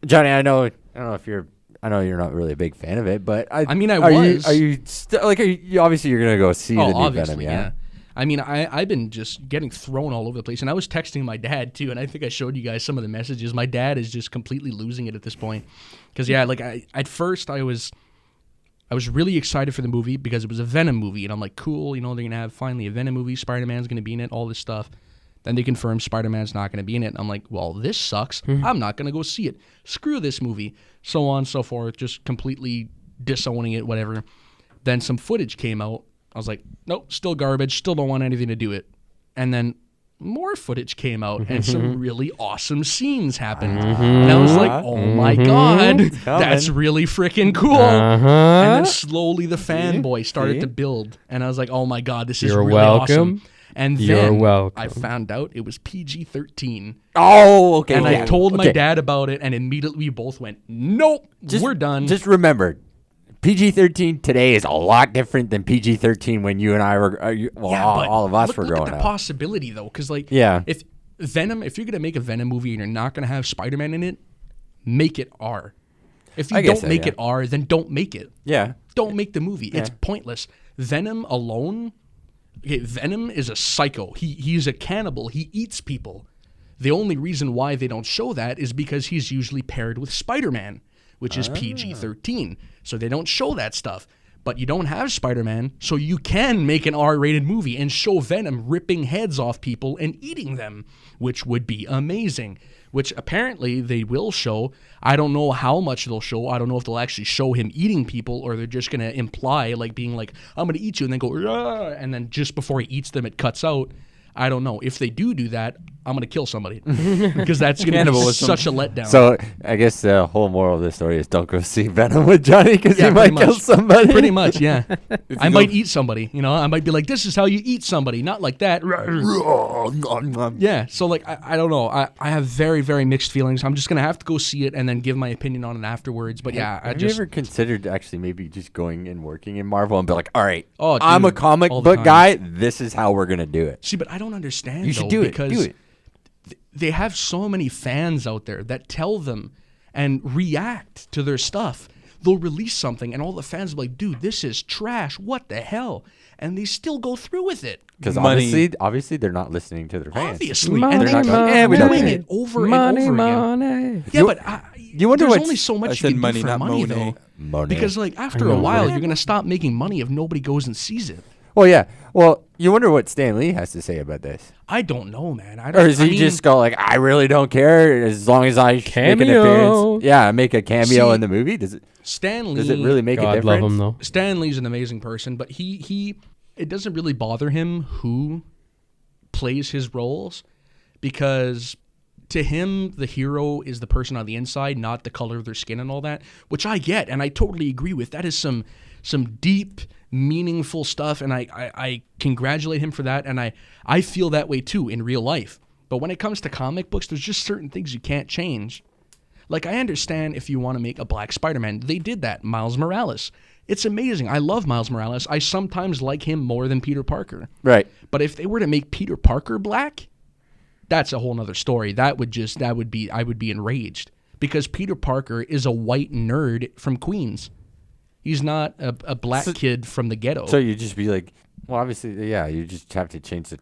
Johnny, I know if you're. I know you're not really a big fan of it, but I mean, I are was. You, are you still like? Obviously, you're gonna go see the new obviously, Venom, yeah. I mean, I've been just getting thrown all over the place, and I was texting my dad too, and I think I showed you guys some of the messages. My dad is just completely losing it at this point, because at first I was really excited for the movie because it was a Venom movie, and I'm like, cool, they're gonna have finally a Venom movie. Spider-Man's gonna be in it, all this stuff. Then they confirm Spider-Man's not gonna be in it. I'm like, well, this sucks. I'm not gonna go see it. Screw this movie. So on and so forth, just completely disowning it, whatever. Then some footage came out. I was like, nope, still garbage, still don't want anything to do it. And then more footage came out and some really awesome scenes happened. And I was like, oh my God, that's really freaking cool. And then slowly the fanboy started to build. And I was like, oh my God, this is You're really welcome. awesome. And You're then welcome. I found out it was PG-13. Oh, okay. And yeah. I told my Okay. dad about it, and immediately we both went, nope, we're done. Just remember, PG-13 today is a lot different than PG-13 when you and I were, all of us were look growing at the up. possibility, though, because Yeah. if you're gonna make a Venom movie and you're not gonna have Spider-Man in it, make it R. If you I guess don't so, make yeah. it R, then don't make it. Yeah. Don't make the movie. It's Yeah. pointless. Venom alone. Okay, Venom is a psycho. He's a cannibal. He eats people. The only reason why they don't show that is because he's usually paired with Spider-Man, which is PG-13. So they don't show that stuff. But you don't have Spider-Man, so you can make an R-rated movie and show Venom ripping heads off people and eating them, which would be amazing. Which apparently they will show. I don't know how much they'll show. I don't know if they'll actually show him eating people or they're just going to imply, like being like, I'm going to eat you, and then go, "Rah," and then just before he eats them, it cuts out. I don't know. If they do that, I'm going to kill somebody because that's going to be such a letdown. So I guess the whole moral of this story is don't go see Venom with Johnny because he might kill somebody. Pretty much, yeah. I might eat somebody. You know, I might be like, this is how you eat somebody, not like that. Yeah, so like, I don't know. I have very, very mixed feelings. I'm just going to have to go see it and then give my opinion on it afterwards. But yeah, have you ever considered actually maybe just going and working in Marvel and be like, all right, dude, I'm a comic book guy. This is how we're going to do it. See, but I don't understand. You should do it. Do it. They have so many fans out there that tell them and react to their stuff. They'll release something and all the fans will be like, dude, this is trash. What the hell? And they still go through with it. Because obviously they're not listening to their fans. Obviously. And they're doing it over and over again. Yeah, but you wonder there's only so much you can do for money, though. Money. Because like after a while, you're going to stop making money if nobody goes and sees it. Well, yeah. Well, you wonder what Stan Lee has to say about this. I don't know, man. Or does he just go like, I really don't care as long as I make an appearance? Yeah, make a cameo in the movie. Does it really make a difference? Love him though. Stan Lee's an amazing person, but it doesn't really bother him who plays his roles because to him the hero is the person on the inside, not the color of their skin and all that, which I get and I totally agree with. That is some deep, meaningful stuff, and I congratulate him for that, and I feel that way too in real life. But when it comes to comic books, there's just certain things you can't change. Like, I understand if you want to make a black Spider-Man. They did that. Miles Morales. It's amazing. I love Miles Morales. I sometimes like him more than Peter Parker. Right. But if they were to make Peter Parker black, that's a whole nother story. I would be enraged. Because Peter Parker is a white nerd from Queens. He's not a black kid from the ghetto. So you just be like, well, obviously, yeah, you just have to change the.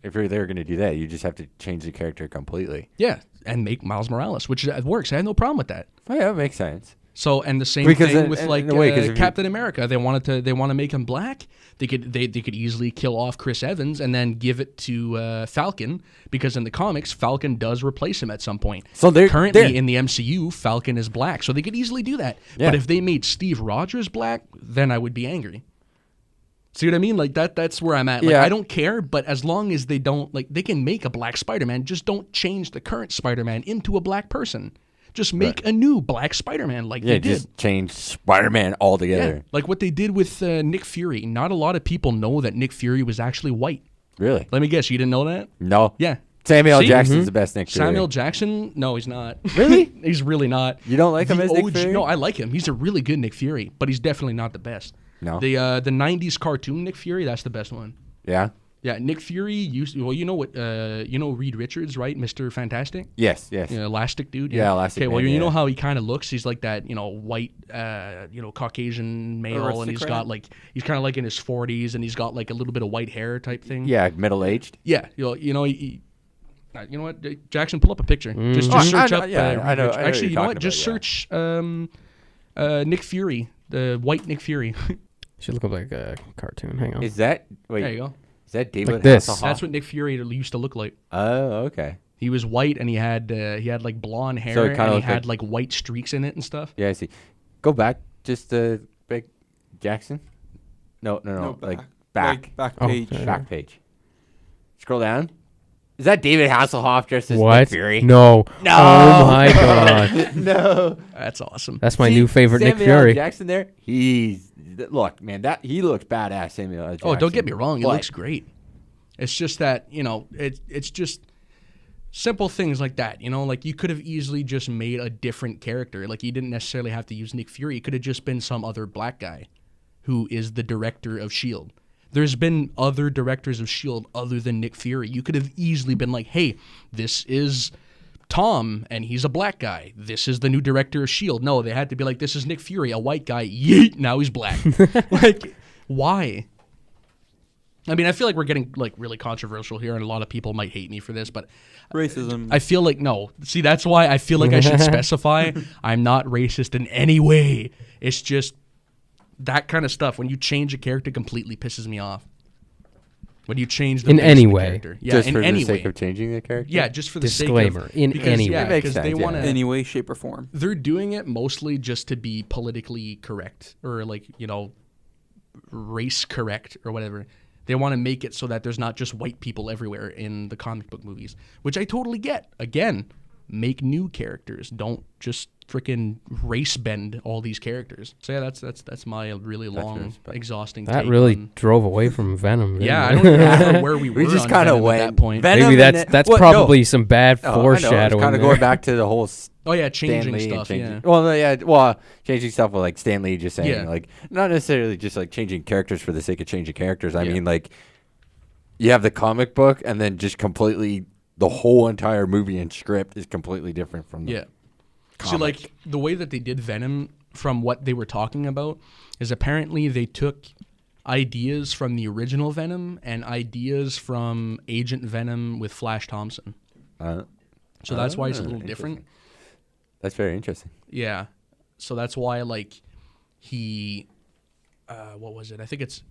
If you're there going to do that, you just have to change the character completely. Yeah, and make Miles Morales, which works. I have no problem with that. Oh yeah, it makes sense. So, and the same thing with Captain America. They want to make him black. They could easily kill off Chris Evans and then give it to Falcon, because in the comics Falcon does replace him at some point. So currently in the MCU, Falcon is black, so they could easily do that. Yeah. But if they made Steve Rogers black, then I would be angry. See what I mean? Like that's where I'm at. Like, I don't care, but as long as they don't, like, they can make a black Spider-Man, just don't change the current Spider-Man into a black person. Just make a new black Spider-Man like they did. Just change Spider-Man altogether. Yeah, like what they did with Nick Fury. Not a lot of people know that Nick Fury was actually white. Really? Let me guess, you didn't know that? No. Yeah. Samuel Jackson's the best Nick Fury. Samuel Jackson? No, he's not. Really? He's really not. You don't like him as Nick Fury? No, I like him. He's a really good Nick Fury, but he's definitely not the best. No. The 90s cartoon Nick Fury, that's the best one. Yeah? Yeah, Nick Fury you know what, Reed Richards, right? Mr. Fantastic? Yes. Elastic dude. Yeah, Elastic Okay, well, Man, you know how he kind of looks? He's like that, white, Caucasian male, and he's got like, he's kind of like in his 40s, and he's got like a little bit of white hair type thing. Yeah, middle-aged. Yeah, you know what, Jackson, pull up a picture. Just search up. I know. Actually, you know what? Just search Nick Fury, the white Nick Fury. Should look up like a cartoon. Hang on. Is that? Wait. There you go. Is that David like this? Hasselhoff? That's what Nick Fury used to look like. Oh, okay. He was white, and he had like blonde hair, and he had like white streaks in it and stuff. Yeah, I see. Go back, just back, Jackson. No, like back page. Oh, back page. Scroll down. Is that David Hasselhoff dressed as what? Nick Fury? No. Oh my god. No. That's awesome. That's my new favorite Nick Fury. Jackson there. Look, man, he looks badass. Samuel L. Jackson. Oh, don't get me wrong. He looks great. It's just that, it's just simple things like that. Like you could have easily just made a different character. Like you didn't necessarily have to use Nick Fury. It could have just been some other black guy who is the director of S.H.I.E.L.D. There's been other directors of S.H.I.E.L.D. other than Nick Fury. You could have easily been like, hey, this is Tom, and he's a black guy. This is the new director of S.H.I.E.L.D. No, they had to be like, this is Nick Fury, a white guy. Yeet, now he's black. Like, why? I mean, I feel like we're getting like really controversial here, and a lot of people might hate me for this, but racism. I feel like, no. See, that's why I feel like I should specify I'm not racist in any way. It's just that kind of stuff. When you change a character completely pisses me off. When you change the in any way, character. Yeah, just in for any the sake way. of changing the character. Yeah, just for the disclaimer sake of in any way. Yeah, because they want to any way, shape, or form. They're doing it mostly just to be politically correct or like race correct or whatever. They want to make it so that there's not just white people everywhere in the comic book movies, which I totally get. Again, make new characters. Don't just freaking race bend all these characters. So yeah, that's my really long, exhausting. That take really on, drove away from Venom. Yeah, I don't even remember where we were. We just on kind of Venom went at that point. Maybe that's probably some bad foreshadowing. Kind of going back to the whole. Oh yeah, changing stuff. Yeah. Changing stuff with like Stan Lee just saying like not necessarily just like changing characters for the sake of changing characters. I mean like you have the comic book and then just completely the whole entire movie and script is completely different from the comic. So like the way that they did Venom from what they were talking about is apparently they took ideas from the original Venom and ideas from Agent Venom with Flash Thompson. So that's why it's a little different. That's very interesting. Yeah. So that's why, like, he... what was it? I think it's...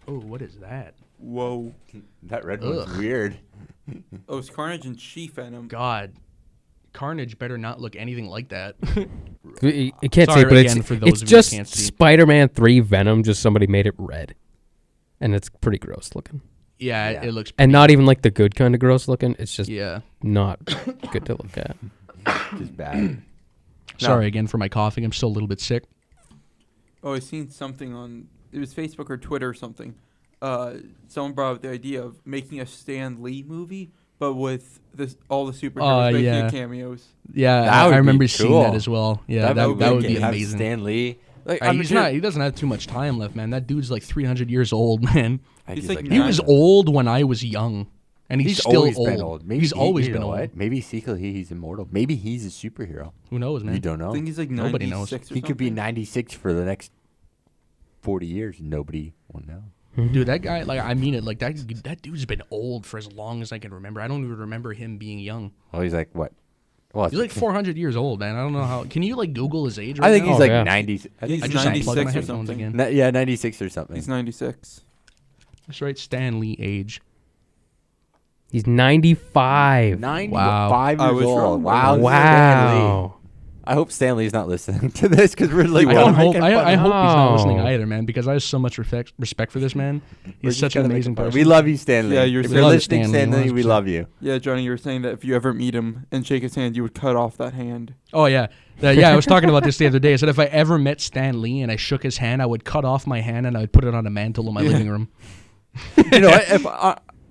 Oh, what is that? Whoa. That red one's weird. Oh, it's Carnage and She-Venom. God. Carnage better not look anything like that. You can't Sorry say, but again for those it's of you who just can't see. Spider-Man 3 Venom, just somebody made it red. And it's pretty gross looking. Yeah, it looks... And not even like the good kind of gross looking. It's just not good to look at. Just bad. Sorry again for my coughing. I'm still a little bit sick. Oh, I seen something on... It was Facebook or Twitter or something. Someone brought up the idea of making a Stan Lee movie, but with all the superheroes making cameos. Yeah, I remember seeing that as well. Yeah, that would be amazing. Stan Lee. Like, he doesn't have too much time left, man. That dude's like 300 years old, man. He's like he was old when I was young. And he's still always old. Been old. Maybe he's always been old. What? Maybe secretly he's immortal. Maybe he's a superhero. Who knows, man? You don't know. I think he's like 96 Nobody knows. or He something. could be 96 for the next 40 years. Nobody will know. Dude, that guy, like, I mean it. Like, that dude's been old for as long as I can remember. I don't even remember him being young. Oh, he's like, what? Well, he's like 400 years old, man. I don't know how. Can you, like, Google his age right I think now? he's like 90. I think He's just 96 unplugged my or headphones something. again. yeah, 96 or something. He's 96. That's right, Stan Lee age. He's 95. 95 I years was old. wrong. Wow. Wow. I hope Stanley's not listening to this because we're like, I hope he's not Oh. listening either, man, because I have so much respect for this man. He's such an amazing person. We love you, Stanley. Yeah, if you're you're Stanley. listening, Stanley, we 100%. love you. Yeah, Johnny, you were saying that if you ever meet him and shake his hand, you would cut off that hand. Oh, yeah. I was talking about this the other day. I said if I ever met Stan Lee and I shook his hand, I would cut off my hand and I would put it on a mantle in my living room. You know,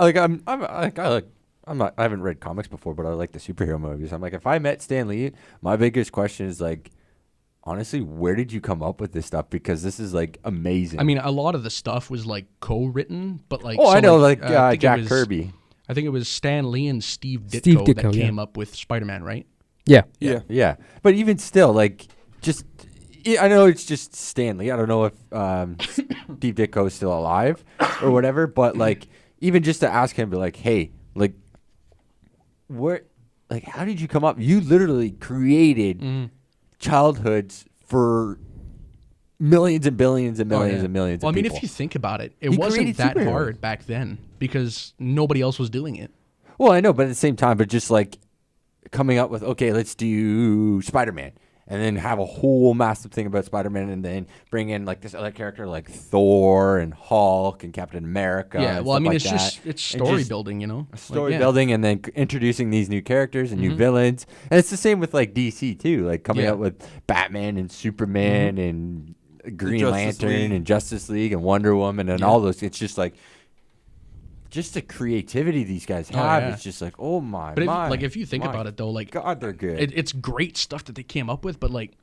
I haven't read comics before, but I like the superhero movies. I'm like, if I met Stan Lee, my biggest question is like, honestly, where did you come up with this stuff? Because this is like amazing. I mean, a lot of the stuff was like co-written, but like I know, I think Jack Kirby. I think it was Stan Lee and Steve Ditko that came up with Spider-Man, right? Yeah. Yeah. But even still, like, just I know it's just Stan Lee. I don't know if Steve Ditko is still alive or whatever. But like, even just to ask him, be like, hey, like, where, like, how did you come up? You literally created childhoods for millions and billions and millions and millions well, of I mean, people. if you think about it, it He wasn't created that superheroes. hard back then because nobody else was doing it. Well, I know, but at the same time, but just like coming up with, okay, let's do Spider-Man. And then have a whole massive thing about Spider-Man and then bring in like this other character like Thor and Hulk and Captain America. Yeah, and well, I stuff mean, like it's that. story building, you know? Story building and then introducing these new characters and new villains. And it's the same with like DC too, like coming out with Batman and Superman and Green Lantern and Justice League and Wonder Woman and all those. It's just like, just the creativity these guys have, it's just like, oh my, but if you think about it though, like, God, they're good. It's great stuff that they came up with, but like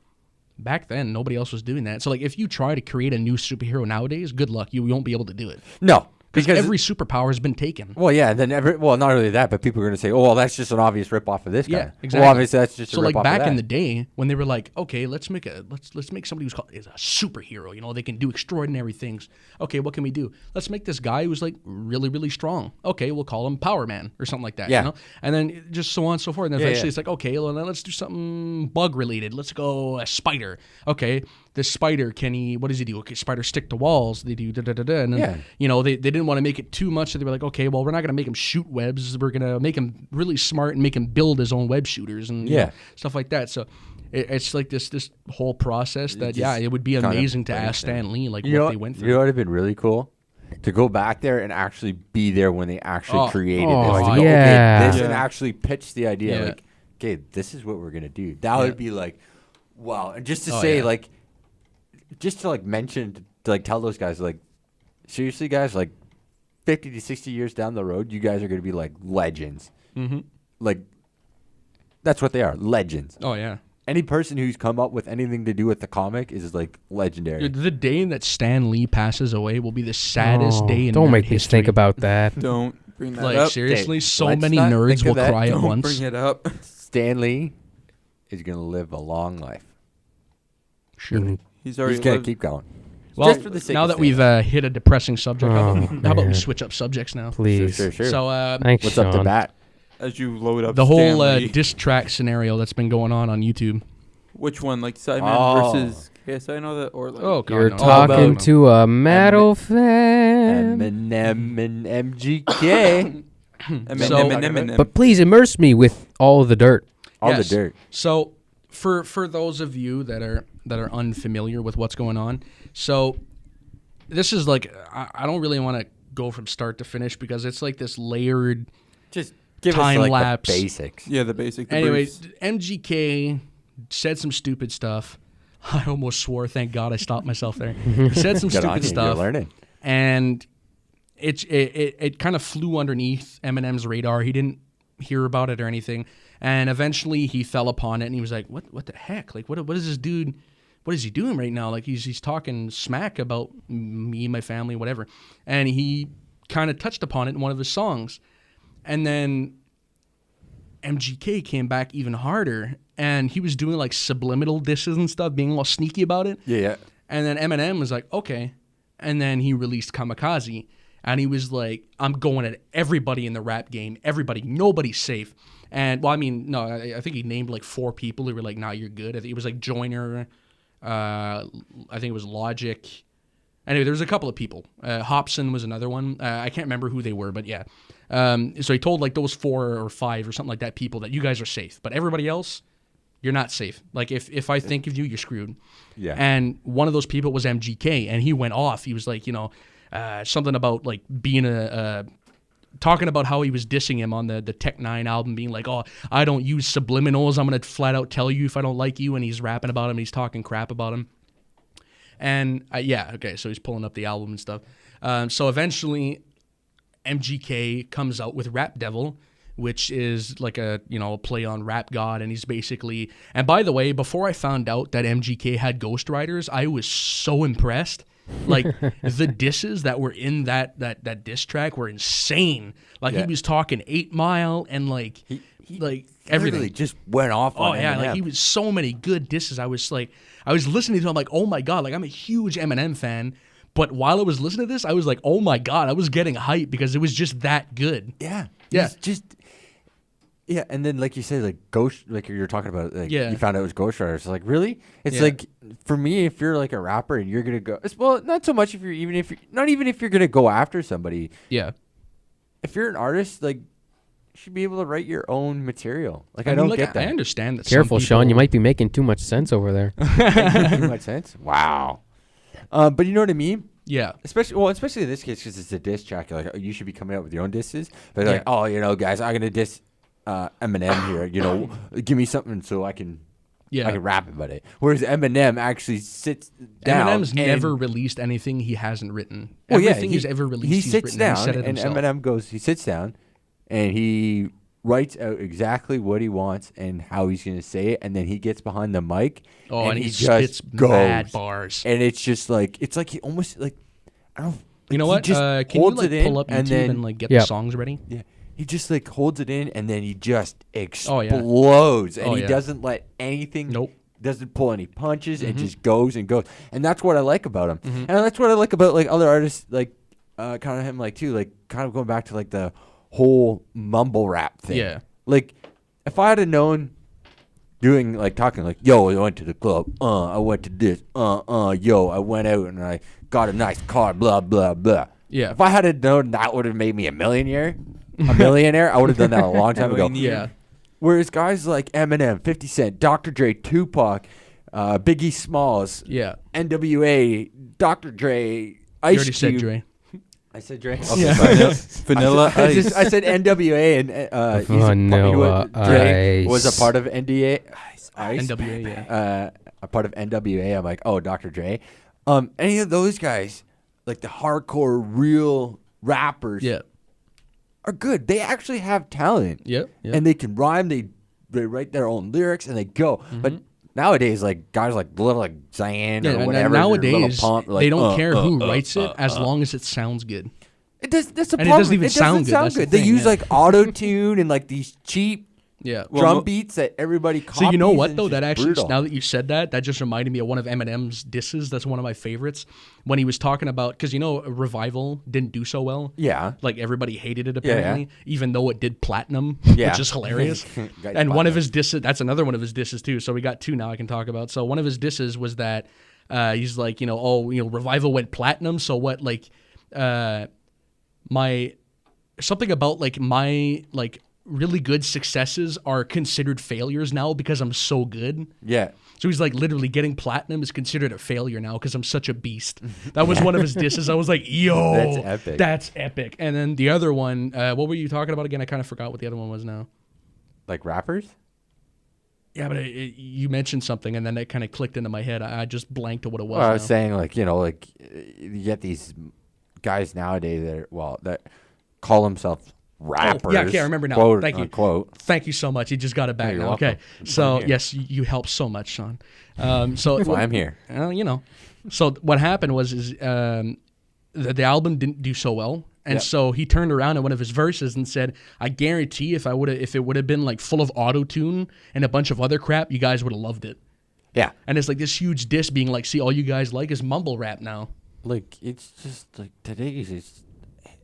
back then nobody else was doing that. So like if you try to create a new superhero nowadays, good luck, you won't be able to do it. No. Because every superpower has been taken. Well, yeah, then not only that, but people are going to say, "Oh, well, that's just an obvious ripoff of this guy." Yeah, exactly. Well, obviously, that's just so a like ripoff back of that. in the day when they were like, "Okay, let's make somebody who's is a superhero. You know, they can do extraordinary things. Okay, what can we do? Let's make this guy who's like really, really strong. Okay, we'll call him Power Man or something like that. Yeah. You know, and then just so on and so forth. And then eventually it's like, okay, well, then let's do something bug related. Let's go a spider. Okay. This spider, what does he do? Okay, spiders stick to walls. They do da-da-da-da. And then, you know, they didn't want to make it too much. So they were like, okay, well, we're not going to make him shoot webs. We're going to make him really smart and make him build his own web shooters and you know, stuff like that. So it's like this whole process that, it would be amazing to ask Stan Lee like what they went through. You know what would have been really cool? to go back there and actually be there when they actually created this. Oh, To go, yeah. okay, this Yeah. and actually pitch the idea. Yeah. Like, okay, this is what we're gonna do. That would be like, wow. And just to Oh, say, yeah. like, just to like mention, to like tell those guys, like, seriously, guys, like, 50 to 60 years down the road, you guys are gonna be like legends. Mm-hmm. Like, that's what they are, legends. Oh yeah. Any person who's come up with anything to do with the comic is like legendary. Dude, the day that Stan Lee passes away will be the saddest Oh, day in don't nerd make me history. think about that. Don't bring that Like up. seriously, so let's many not nerds think of will that. cry at Don't once. bring it up. Stan Lee is gonna live a long life. Sure. Mhm. He's already He's gonna lived. keep going. Well, Just for the sake now of that Stan we've Lee. hit a depressing subject, how about we man. switch up subjects now? Please. Sure. So Thanks, What's Sean. up to bat? As you load up the whole Stanley. diss track scenario that's been going on YouTube. Which one? Like Sideman Oh. versus KSI? I know that, or like Oh, God, You're no. talking Oh, to a metal fan. Eminem and MGK. Eminem. But please immerse me with all the dirt. All Yes. the dirt. So for those of you that are unfamiliar with what's going on, so this is like I don't really want to go from start to finish because it's like this layered. Just give Time us like lapse. the basics. Yeah, the basic. The Anyway, briefs. MGK said some stupid stuff. I almost swore. Thank God I stopped myself there. He said some Good on stupid you. stuff, You're learning. and it kind of flew underneath Eminem's radar. He didn't hear about it or anything, and eventually he fell upon it, and he was like, "What the heck? Like, what is this dude? What is he doing right now? Like, he's talking smack about me, my family, whatever." And he kind of touched upon it in one of his songs, and then MGK came back even harder, and he was doing like subliminal disses and stuff, being all sneaky about it. Yeah. And then Eminem was like, okay. And then he released Kamikaze. And he was like, I'm going at everybody in the rap game. Everybody. Nobody's safe. And, well, I mean, no, I think he named like 4 people who were like, nah, you're good. I think it was like Joyner. I think it was Logic. Anyway, there was a couple of people. Hobson was another one. I can't remember who they were, but yeah. So he told like those 4 or 5 or something like that people that you guys are safe. But everybody else, you're not safe. Like if I think of you, you're screwed. Yeah. And one of those people was MGK, and he went off. He was like, something about like being talking about how he was dissing him on the Tech 9 album, being like, oh, I don't use subliminals. I'm going to flat out tell you if I don't like you. And he's rapping about him. He's talking crap about him. And so he's pulling up the album and stuff. So eventually MGK comes out with Rap Devil, which is like a play on Rap God, and he's basically, and by the way, before I found out that MGK had ghostwriters, I was so impressed. Like the disses that were in that diss track were insane. Like he was talking 8 Mile and like like everything. Just went off on yeah, Eminem. like he was so many good disses. I was listening to him like, oh my God, like I'm a huge Eminem fan. But while I was listening to this, I was like, oh my God, I was getting hyped because it was just that good. Yeah. Yeah. Yeah, and then like you said, like ghost, like you're talking about, like Yeah. you found out it was ghostwriters. It's like, really? It's Yeah. like, for me, if you're like a rapper and you're gonna go, well, not so much if you're not even if you're gonna go after somebody. Yeah. If you're an artist, like, you should be able to write your own material. Like, I mean, don't like, get that. I understand that. Careful, some Sean. You people- might be making too much sense over there. Too much sense. Wow. But you know what I mean? Yeah. Especially in this case, because it's a diss track. You're like, oh, you should be coming out with your own disses. But Yeah. like, oh, guys, I'm gonna diss Eminem here. Give me something so I can rap about it. Whereas Eminem actually sits down. Eminem's and, never released anything he hasn't written. Well, yeah, Everything he's ever released, he he's sits written. down, He said it and himself. Eminem he sits down, and he writes out exactly what he wants and how he's gonna say it, and then he gets behind the mic. Oh, and he just spits goes. mad bars. And it's just like he almost like I don't. You know he what? just Can you holds like it pull in, up and YouTube then and like get Yeah. the songs ready? yeah, he just like holds it in, and then he just Oh, yeah. explodes, and Oh, he yeah. doesn't let anything. Nope. Doesn't pull any punches, and Mhm. just goes and goes, and that's what I like about him, Mhm. and that's what I like about like other artists, like kind of him, like too, like kind of going back to like the whole mumble rap thing. Yeah. Like if I had known doing like talking like, yo, I went to the club, I went to this, yo, I went out and I got a nice car, blah blah blah. Yeah. If I had known that would have made me a millionaire, I would have done that a long time ago. Yeah. Whereas guys like Eminem, 50 Cent, Dr. Dre, Tupac, Biggie Smalls, Yeah. NWA, Dr. Dre, You Ice already said Cube, Dre. I said Dre. Yeah. Vanilla Ice. I said NWA and Vanilla Dre Ice. was a part of NDA. Ice. NWA, yeah. A part of NWA. I'm like, oh, Dr. Dre. Any of those guys, like the hardcore real rappers, Yeah. are good. They actually have talent. Yep. And they can rhyme. They write their own lyrics and they go. But nowadays, like guys like Little like Zion or whatever, nowadays Pump, like, they don't care who writes it as long as it sounds good. It does. That's the And it problem. doesn't even sound good. That's the They thing, use yeah. like auto tune and like these cheap Yeah. drum beats that everybody copies. So you know what and though? it's That just actually, brutal. now that you said that, that just reminded me of one of Eminem's disses. That's one of my favorites. When he was talking about, because Revival didn't do so well. Yeah. Like everybody hated it apparently, even though it did platinum, Yeah. which is hilarious. Got And one of platinum. his disses, that's another one of his disses too. So we got two now I can talk about. So one of his disses was that he's like, Revival went platinum. So what, like, my something about like my like really good successes are considered failures now because I'm so good. Yeah. So he's like, literally getting platinum is considered a failure now because I'm such a beast. That was one of his disses. I was like, yo, That's epic. That's epic. And then the other one, what were you talking about again? I kind of forgot what the other one was now. Like rappers? Yeah, but you mentioned something and then it kind of clicked into my head. I just blanked to what it was. Well, I was now. saying like, you get these guys nowadays that call themselves rappers. yeah, I remember now. Quote, Thank you. unquote. Thank you so much. You just got it back You're now. welcome. Okay. So here. yes, you helped so much, Sean. So That's why I'm here. So what happened was the album didn't do so well, and Yep. so he turned around in one of his verses and said, "I guarantee if it would have been like full of auto tune and a bunch of other crap, you guys would have loved it." Yeah. And it's like this huge diss being like, "See, all you guys like is mumble rap now." Like, it's just like today's,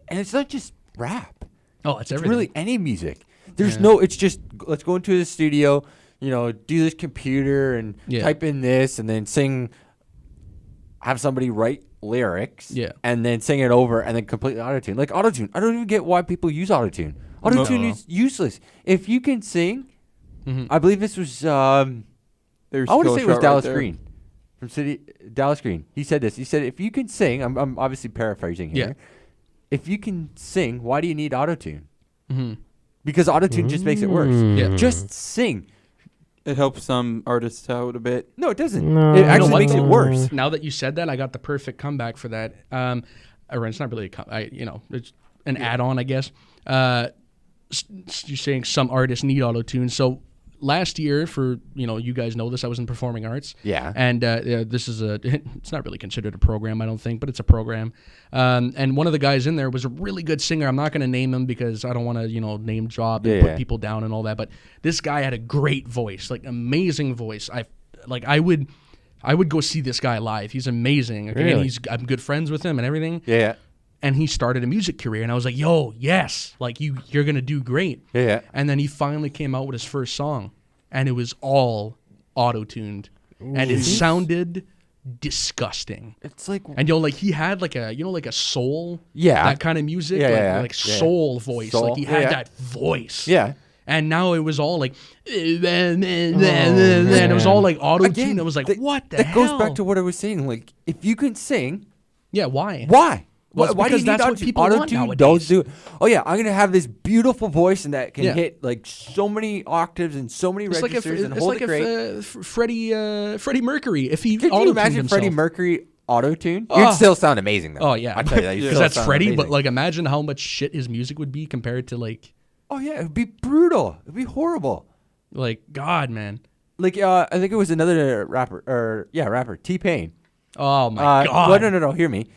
and it's not just rap. Oh, it's It's everything. really any music. There's Yeah. it's just, let's go into the studio, do this computer and Yeah. type in this and then sing, have somebody write lyrics Yeah. and then sing it over and then completely auto-tune. Like auto-tune. I don't even get why people use auto-tune. Auto-tune No. is useless. If you can sing, Mhm. I believe this was, There's I want to skill say it was shot right Dallas there. Green. Dallas Green. He said this. He said, if you can sing, I'm obviously paraphrasing here. Yeah. If you can sing, why do you need auto-tune? Mhm. Because auto-tune just makes it worse. Yeah. Just sing. It helps some artists out a bit. No, it doesn't. No. It You know actually what, makes it though? worse. Now that you said that, I got the perfect comeback for that. Or it's not really it's an add-on, I guess. You're saying some artists need auto-tune. So last year, for you guys know this, I was in performing arts. Yeah. And this is it's not really considered a program, I don't think, but it's a program. And one of the guys in there was a really good singer. I'm not going to name him because I don't want to name drop and put people down and all that. But this guy had a great voice, like amazing voice. I would go see this guy live. He's amazing. Okay? Really? And I'm good friends with him and everything. Yeah. And he started a music career, and I was like, "Yo, yes, like you're gonna do great." Yeah. And then he finally came out with his first song, and it was all auto-tuned, and it sounded disgusting. It's like, And he had like a soul, Yeah. that kind of music, Yeah, like yeah. soul voice, Soul, like he had yeah. that voice. yeah. And now it was all like, and it was all like auto-tune. Again, It was like, that- what the That hell? goes back to what I was saying. Like, if you can sing, yeah, why? why? Well, it's Why do you because need that's what auto-tune? people want Auto-tune? nowadays. Don't do it. Oh, yeah, I'm going to have this beautiful voice and that can Yeah. hit like so many octaves and so many It's like if registers and hold it great. Freddie Mercury, if he Could you auto-tuned imagine himself. Freddie Mercury auto-tune? Oh. You'd still sound amazing, though. Oh yeah, I tell you that. you'd because still that's sound Freddie. But amazing. like, imagine how much shit his music would be compared to like Oh, yeah, it would be brutal. It would be horrible. God, man. Like, I think it was another rapper, T-Pain. Oh my god. Well, no, hear me.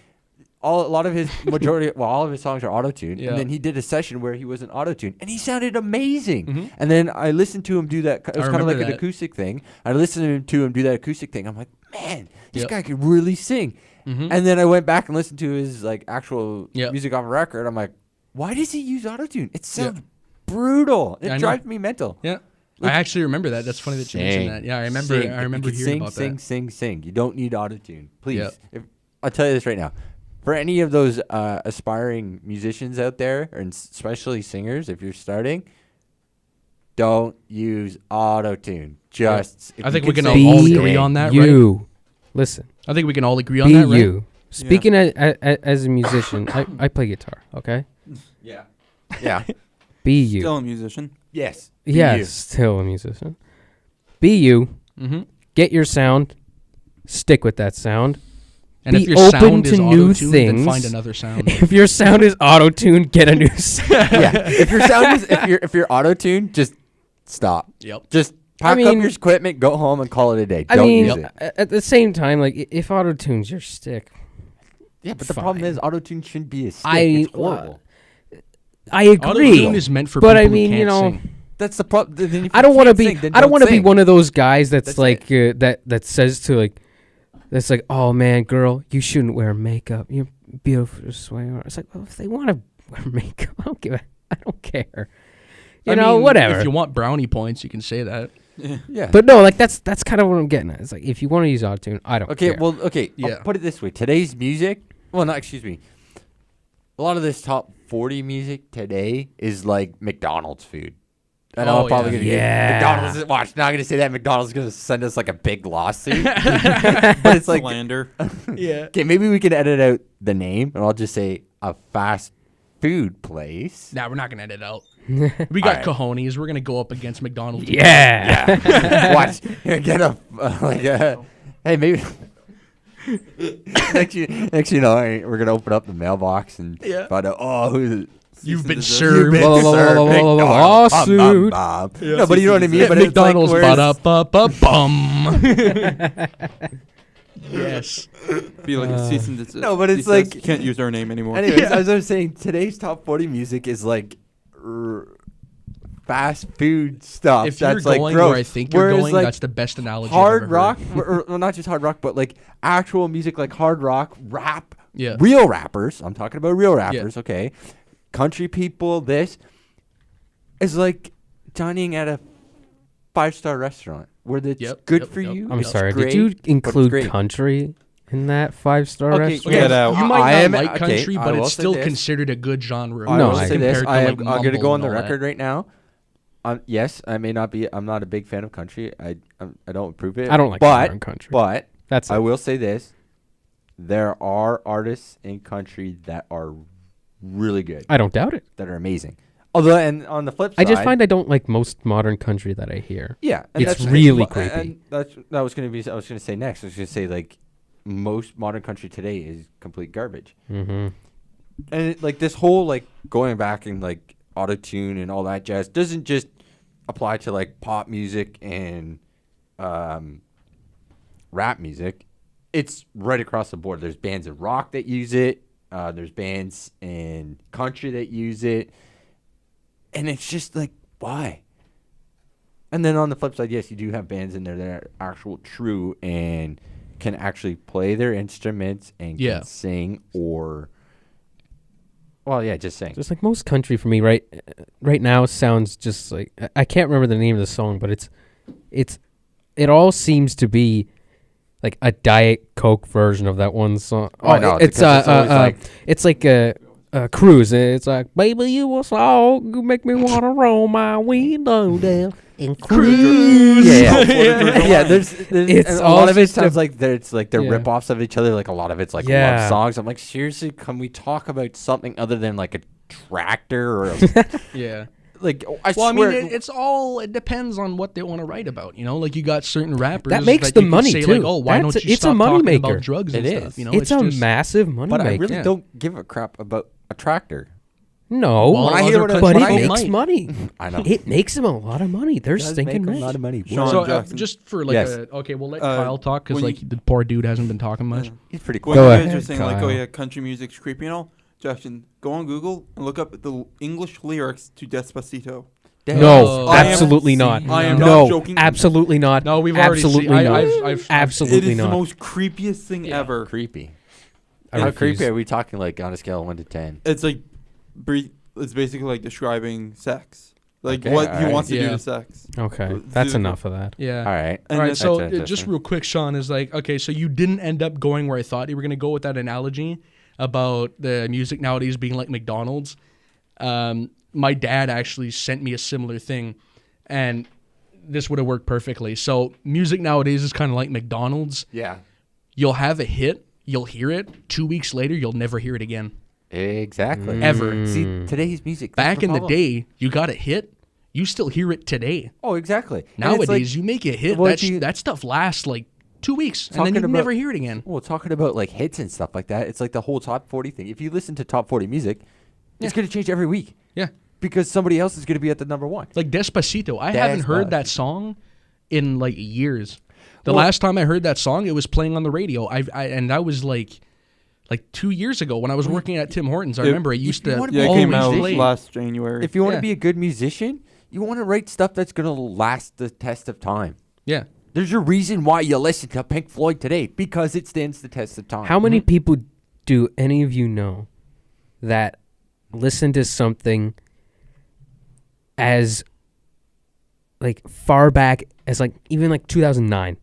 All of his songs are auto-tuned, Yeah. and then he did a session where he wasn't auto-tuned, and he sounded amazing. Mhm. And then I listened to him do that. It was kind of remember like an that. acoustic thing. I listened to him do that acoustic thing. I'm like, man, this Yep. guy could really sing. Mhm. And then I went back and listened to his like actual Yep. music off record. I'm like, why does he use auto-tune? It sounds brutal. I It know. drives me mental. Yeah, I actually remember that. That's funny that you mentioned that. Yeah, I remember. Sing. I remember You can hearing about that. Sing. You don't need auto-tune. Please. Yep. I'll tell you this right now. For any of those aspiring musicians out there, and especially singers, if you're starting, don't use auto-tune. Just. if I you think we can sing, all Be agree on that, right? you. Listen. I think we can all agree on Be that, right? you. Speaking as a musician, I play guitar. Okay. Yeah. Yeah. Be you. Still a musician. Yes. Yes, still a musician. Be you. Mm-hmm. Get your sound. Stick with that sound. And Be if your open sound to is new auto-tuned, then things. find another sound. If your sound is auto-tuned, get a new sound. Yeah. If your sound is if you're auto-tuned, just stop. Yep. Just pack up mean- your equipment, go home, and call it a day. I Don't mean, use it. at the same time, like if auto-tune's your stick, Yeah, but the fine. problem is auto-tune shouldn't be a stick. It's horrible. I agree. Auto-tune is meant for But people I mean, who you can't know, sing. That's the problem. I don't want to be. I don't want to be one of those guys that's That's like that says to like, that's like, oh man, girl, you shouldn't wear makeup. You're beautiful. It's like, well, if they want to wear makeup, I don't care. You know, mean, whatever. If you want brownie points, you can say that. Yeah. But no, like that's kind of what I'm getting at. It's like if you want to use autotune, I don't care. Well, okay. Yeah. I'll put it this way. Today's music. Well, no, excuse me. A lot of this top 40 music today is like McDonald's food. I know Oh, I'm probably yeah. gonna Yeah. get McDonald's. Watch, not gonna say that McDonald's is gonna send us like a big lawsuit. But it's like, Slander. Yeah. okay, maybe we can edit out the name, and I'll just say a fast food place. Nah, we're not gonna edit out. We got Alright. cojones. We're gonna go up against McDonald's. yeah. Watch, get a hey, maybe. next you know, we're gonna open up the mailbox and Yeah. find out. Oh, who's You've been Cease and served. Blah, blah, blah, blah, blah, blah, blah, lawsuit. No, but you know what I mean. But McDonald's, it's like, ba-da-ba-ba-bum. Yes. Be like a cease and desist. No, but it's Desist. like- Can't use our name anymore. anyways, as I was saying, today's top 40 music is like fast food stuff. If you're that's like going gross. where I think you're Whereas, going, like, that's the best analogy. hard I've ever rock, heard. or not just hard rock, but like actual music, like hard rock, rap, Yeah. real rappers. I'm talking about real rappers. Okay, country people. This is like dining at a 5-star restaurant where it's Yep, good yep, for yep. you. I'm it's sorry. great, Did you but it's include great. country in that 5-star Okay, restaurant? Get out. You might I not am- like okay, country, I but will it's say still this. considered a good genre. I No, will I- say this. compared to, like, I'm going to mumble go on and the all that. record right now. Yes, I may not be. I'm not a big fan of country. I don't approve it. I don't like but modern country. but That's I it. will say this: there are artists in country that are really good, I don't doubt it. that are amazing. Although, and on the flip I side, just find I don't like most modern country that I hear. yeah, and it's that's really well, creepy. And that was going to be. I was going to say next. I was going to say like most modern country today is complete garbage. Mm-hmm. And like this whole like going back and like auto tune and all that jazz doesn't just apply to like pop music and rap music. It's right across the board. There's bands of rock that use it. There's bands in country that use it. And it's just like, why? And then on the flip side, yes, you do have bands in there that are actual true and can actually play their instruments and can sing or, well, yeah, just sing. Just like most country for me right now sounds just like I can't remember the name of the song, but it all seems to be like a Diet Coke version of that one song. Oh, I know, it's because it's always like- it's like a cruise. It's like, baby, you a song, you make me wanna roll my window down and cruise. Yeah. There's It's and a all lot of it just sounds like it's like they're Yeah. rip-offs of each other. Like a lot of it's like Yeah. love songs. I'm like, seriously, can we talk about something other than like a tractor or a, Yeah. like? I Well, I swear, mean, it depends on what they want to write about. You know, like you got certain rappers That makes you the can money, say, too. Like, oh, why That's don't a- you it's a stop money talking about maker. drugs It and is. stuff? You know, it's a just, massive money but I maker. really don't give a crap about a tractor. No, Well, When I hear other what it- but when it I hear- makes money. I know. It makes him a lot of money. They're Does stinking make a rich. lot of money. Sean So Jackson. just for like Yes. okay, we'll let Uh, Kyle talk because when like the poor dude hasn't been talking much. He's pretty cool. When Go you guys ahead, are saying like, oh Kyle. yeah, country music's creepy and all, Justin, go on Google and look up the English lyrics to Despacito. No, Oh, absolutely not. I am no, not joking. absolutely not. No, we've already absolutely seen. not. I've Absolutely It is not. the most creepiest thing Yeah. ever. Creepy. I How refuse. creepy are we talking? Like on a scale of 1 to 10? It's like, it's basically like describing sex, like Okay, what he alright. wants to do Yeah. to sex. Okay, It's that's the- enough of that. Yeah. All right. And All right, then- so That's just interesting. real quick, Sean is like, okay, so you didn't end up going where I thought you were going to go with that analogy about the music nowadays being like McDonald's. My dad actually sent me a similar thing, and this would have worked perfectly. So music nowadays is kind of like McDonald's. Yeah. You'll have a hit, you'll hear it. 2 weeks later, you'll never hear it again. Exactly. Ever. See, today's music. Back in the day, you got a hit. You still hear it today. Oh, exactly. Nowadays, you make a hit. Well, That stuff lasts like 2 weeks, and then Talking you about- never hear it again. Well, talking about like hits and stuff like that, it's like the whole top 40 thing. If you listen to top 40 music, it's going to change every week Yeah. because somebody else is going to be at the number one. Like Despacito. I haven't heard that song in like years. The last time I heard that song, it was playing on the radio. And that was like 2 years ago when I was working at Tim Hortons. I remember I used to Yeah, it came out always play. last January. If you want to Yeah. be a good musician, you want to write stuff that's going to last the test of time. Yeah. There's a reason why you listen to Pink Floyd today, because it stands the test of time. How many people do any of you know that listen to something as like far back as like even like 2009,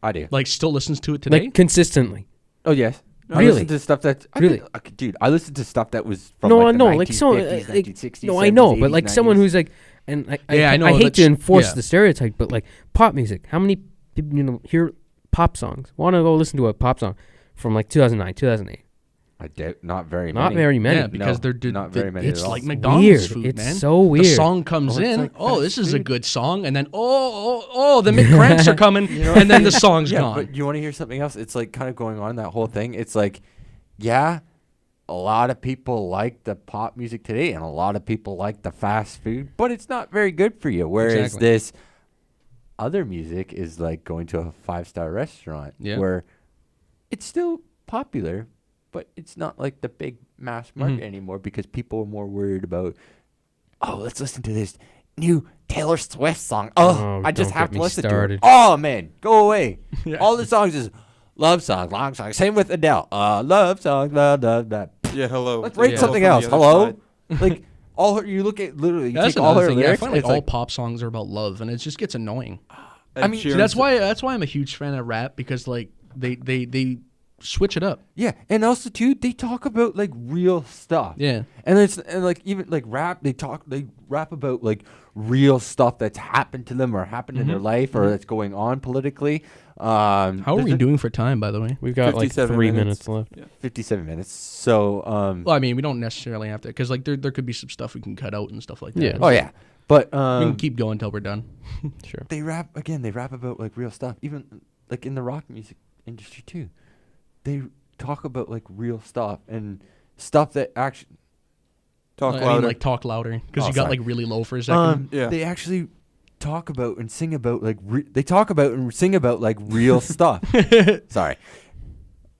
I do. Like still listens to it today? like consistently? Oh, yes. I Really? listen to stuff that... Really? Dude, I listen to stuff that was from No, like the no, 1950s, like so, 1960s, no, I know, 70s, but like 80s, someone 90s. who's like, and I know, I hate to that's- enforce yeah. the stereotype, but like pop music. How many people hear pop songs? Want to go listen to a pop song from like 2009, 2008? I doubt not very Not many. very many. Yeah, because No, they're not very many It's at all. like It's McDonald's weird. food, It's man. so weird. The song comes Well, it's in. like Oh, fast this is a food. good song, and then the McCranks are coming, and then the song's Yeah, gone. but you want to hear something else? It's like kind of going on that whole thing. It's like, yeah, a lot of people like the pop music today, and a lot of people like the fast food, but it's not very good for you. Whereas Exactly. this other music is like going to a 5-star restaurant, Yeah. where it's still popular, but it's not like the big mass market anymore, because people are more worried about, oh, let's listen to this new Taylor Swift song. Oh, I just don't have get to me listen started. to it. Oh, man, go away. Yeah. All the songs is love songs, long songs. Same with Adele. Love songs, blah, blah, blah. Yeah, hello. Let's rate Yeah. something From else. the other Hello? side. Like, all her, you look at, literally, you That's take all another her thing. Yeah, I lyrics, find and like it's all like, pop songs are about love, and it just gets annoying. Ed I mean, see, See, Sheeran's- that's why I'm a huge fan of rap, because like they switch it up. yeah. And also, too, they talk about, like, real stuff. Yeah. And like even like rap, they rap about like real stuff that's happened to them or happened in their life or that's going on politically. How are we there's doing for time, by the way? We've got like 57 3 minutes. minutes left. 57 minutes. So Well, I mean, we don't necessarily have to, because like there could be some stuff we can cut out and stuff like that. Yeah. oh yeah, but We can keep going till we're done. Sure. they rap about like real stuff, even like in the rock music industry too. They talk about like real stuff and stuff that actually Talk I louder. mean, like talk louder, because Oh, you got sorry. like really low for a second. Yeah. they actually talk about and sing about like they talk about and sing about like real stuff. Sorry.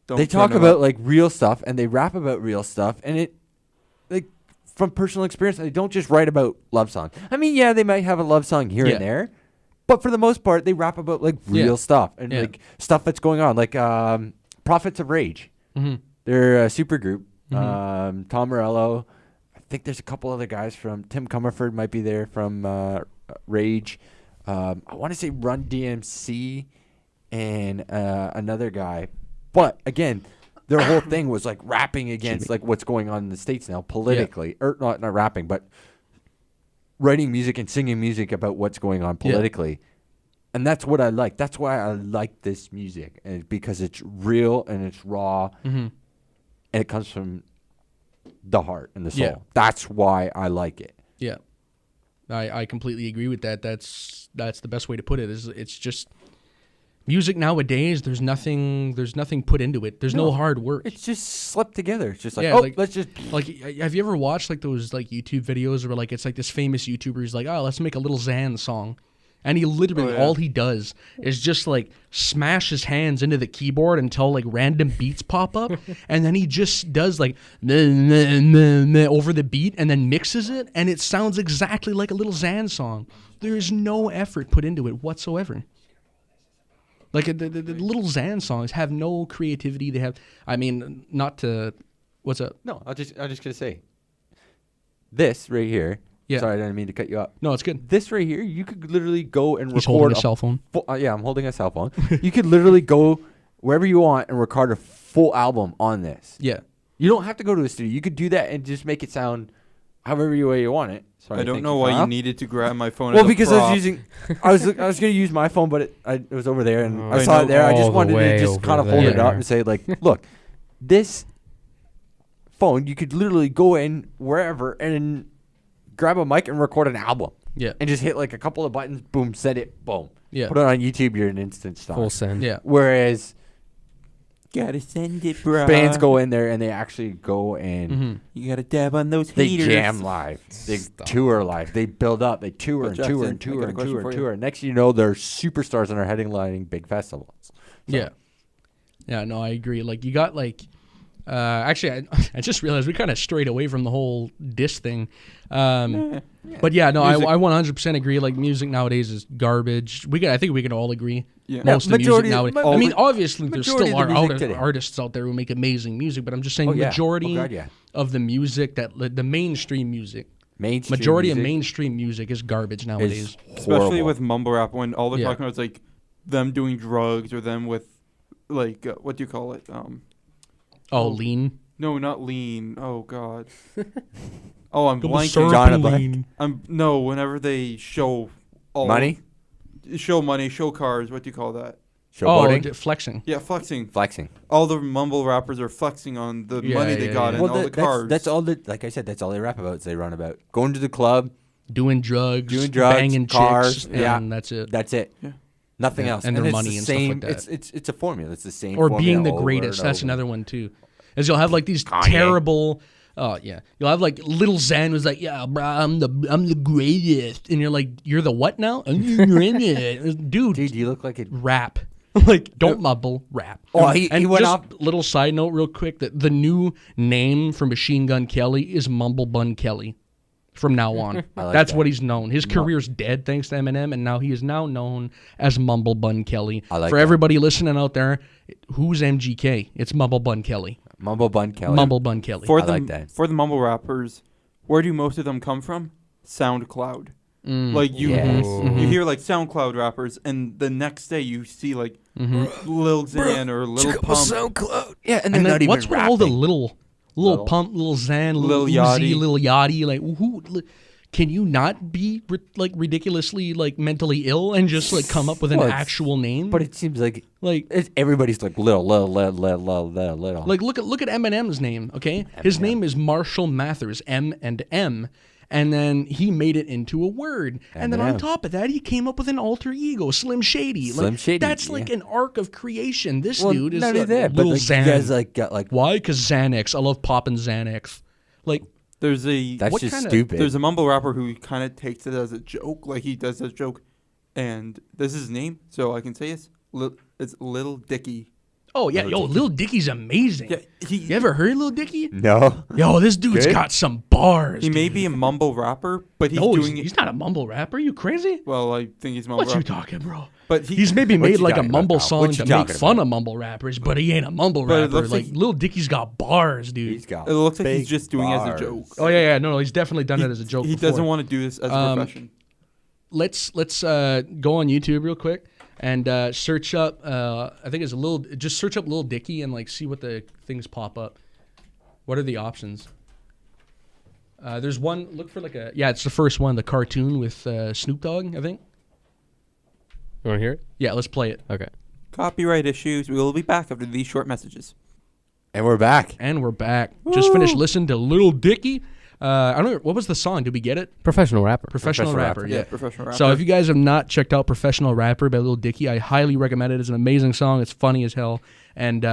Don't They turn talk them about up. like real stuff and they rap about real stuff, and it like from personal experience. They don't just write about love songs. I mean, yeah, they might have a love song here Yeah. and there, but for the most part, they rap about like real Yeah. stuff and Yeah. like stuff that's going on. Like Prophets of Rage, Mm-hmm. they're a super group. Tom Morello. I think there's a couple other guys from Tim Comerford might be there from Rage. I want to say Run DMC and another guy. But again, their whole thing was like rapping against like what's going on in the States now politically. Or not rapping, but writing music and singing music about what's going on politically. And that's what I like. That's why I like this music, and because it's real and it's raw, and it comes from the heart and the soul. Yeah. That's why I like it. Yeah, I completely agree with that. That's the best way to put it. Is it's just music nowadays. There's nothing put into it. There's no hard work. It's just slipped together. It's just like, Yeah, oh, like- let's just. Like, have you ever watched like those like YouTube videos where like it's like this famous YouTuber who's like, oh, let's make a little Zan song, and he literally all he does is just like smash his hands into the keyboard until like random beats pop up, and then he just does like over the beat and then mixes it, and it sounds exactly like a little Zan song. There is no effort put into it whatsoever. Like the little Zan songs have no creativity. They have, I mean, not to, what's up? No, I'm just gonna say. This right here. Yeah. Sorry, I didn't mean to cut you up. No, it's good. This right here, you could literally go and He's record holding a cell phone. yeah, I'm holding a cell phone. You could literally go wherever you want and record a full album on this. Yeah. You don't have to go to a studio. You could do that and just make it sound however way you want it. So I don't know why you needed to grab my phone. Well, as a because prop. I was going to use my phone, but it was over there, and I saw it there. I just wanted to just kind of hold it up and say, like, look, this phone, you could literally go in wherever and grab a mic and record an album. Yeah. And just hit like a couple of buttons, boom, set it, boom. Yeah. Put it on YouTube, you're an instant star. Full send. Yeah. Whereas gotta send it, bro. bands go in there and they actually go and You gotta dab on those they heaters. jam live. They tour live. They build up. They tour and tour and tour and tour and tour. Next thing you know, they're superstars and are headlining big festivals. So. Yeah. Yeah, no, I agree. Like, you got, like... actually, I just realized we kind of strayed away from the whole diss thing. But yeah, no, I 100% agree. Like, music nowadays is garbage. I think we can all agree. Yeah. Most of the music nowadays. I mean, obviously, there's majority still of the music today. artists out there who make amazing music, but I'm just saying majority of the music the mainstream music. Majority of mainstream music is garbage nowadays. Especially with mumble rap, when all they're talking about is like them doing drugs or them with like what do you call it? Lean. No, not lean. Oh God. I'm blanking. Whenever they show money, show cars. What do you call that? Showboating? Flexing. Yeah, flexing. Flexing. All the mumble rappers are flexing on the money they got and all the cars. That's all. Like I said, that's all they rap about. Is they run about going to the club, doing drugs, banging cars, chicks, and that's it. That's it. Yeah. Nothing else. And their money and stuff like that. It's a formula. It's the same. Or being the greatest. That's another one too. Is you'll have like these terrible. Oh yeah, you'll have like Little Xan who's like, yeah, bro, I'm the greatest, and you're like, you're the what now? Dude, you look like a rap. Like, don't mumble, rap. Oh, he went off. Little side note, real quick, that the new name for Machine Gun Kelly is Mumble Bun Kelly. From now on, that's what he's known. His career's dead thanks to Eminem, and now he is now known as Mumble Bun Kelly. For everybody listening out there, who's MGK? It's Mumble Bun Kelly. Mumble Bun Kelly. Mumble Bun Kelly. For the mumble rappers, where do most of them come from? SoundCloud. Like you hear like SoundCloud rappers, and the next day you see like Lil Xan or Lil Pump. SoundCloud. Yeah, and then not even what's with all the Lil Pump, Lil Xan, Lil Uzi, Lil Yachty? Like, who? Can you not be like ridiculously like mentally ill and just like come up with an actual name? But it seems like everybody's like little. Like look at Eminem's name. Okay, his name is Marshall Mathers, M and M. And then he made it into a word. And then on top of that, he came up with an alter ego, Slim Shady. That's like an arc of creation. This dude is like Lil Xan. You guys got like... Why? Because Xanax. I love popping Xanax. Like... That's just stupid. There's a mumble rapper who kind of takes it as a joke. Like, he does a joke. And this is his name, so I can say it's Lil Dicky. Oh, yeah. Lil Dicky's amazing. Yeah, you ever heard Lil Dicky? No. Yo, this dude's got some bars. He may be a mumble rapper, but he's not a mumble rapper. Are you crazy? Well, I think he's mumble rapper. What you talking, bro? But he's maybe made like a mumble song to make fun of mumble rappers, but he ain't a mumble rapper. Like Lil Dicky's got bars, dude. It looks like he's just doing it as a joke. Oh, yeah. No, he's definitely done it as a joke He doesn't want to do this as a profession. Let's go on YouTube real quick. And search up, I think it's just search up Lil Dicky and like see what the things pop up. What are the options? There's one, look for like it's the first one, the cartoon with Snoop Dogg, I think. You want to hear it? Yeah, let's play it. Okay. Copyright issues. We will be back after these short messages. And we're back. Woo! Just finished listening to Lil Dicky. I don't know, what was the song? Did we get it? Professional rapper. Professional rapper, yeah. Professional rapper. So if you guys have not checked out Professional Rapper by Lil Dicky, I highly recommend it. It's an amazing song. It's funny as hell. And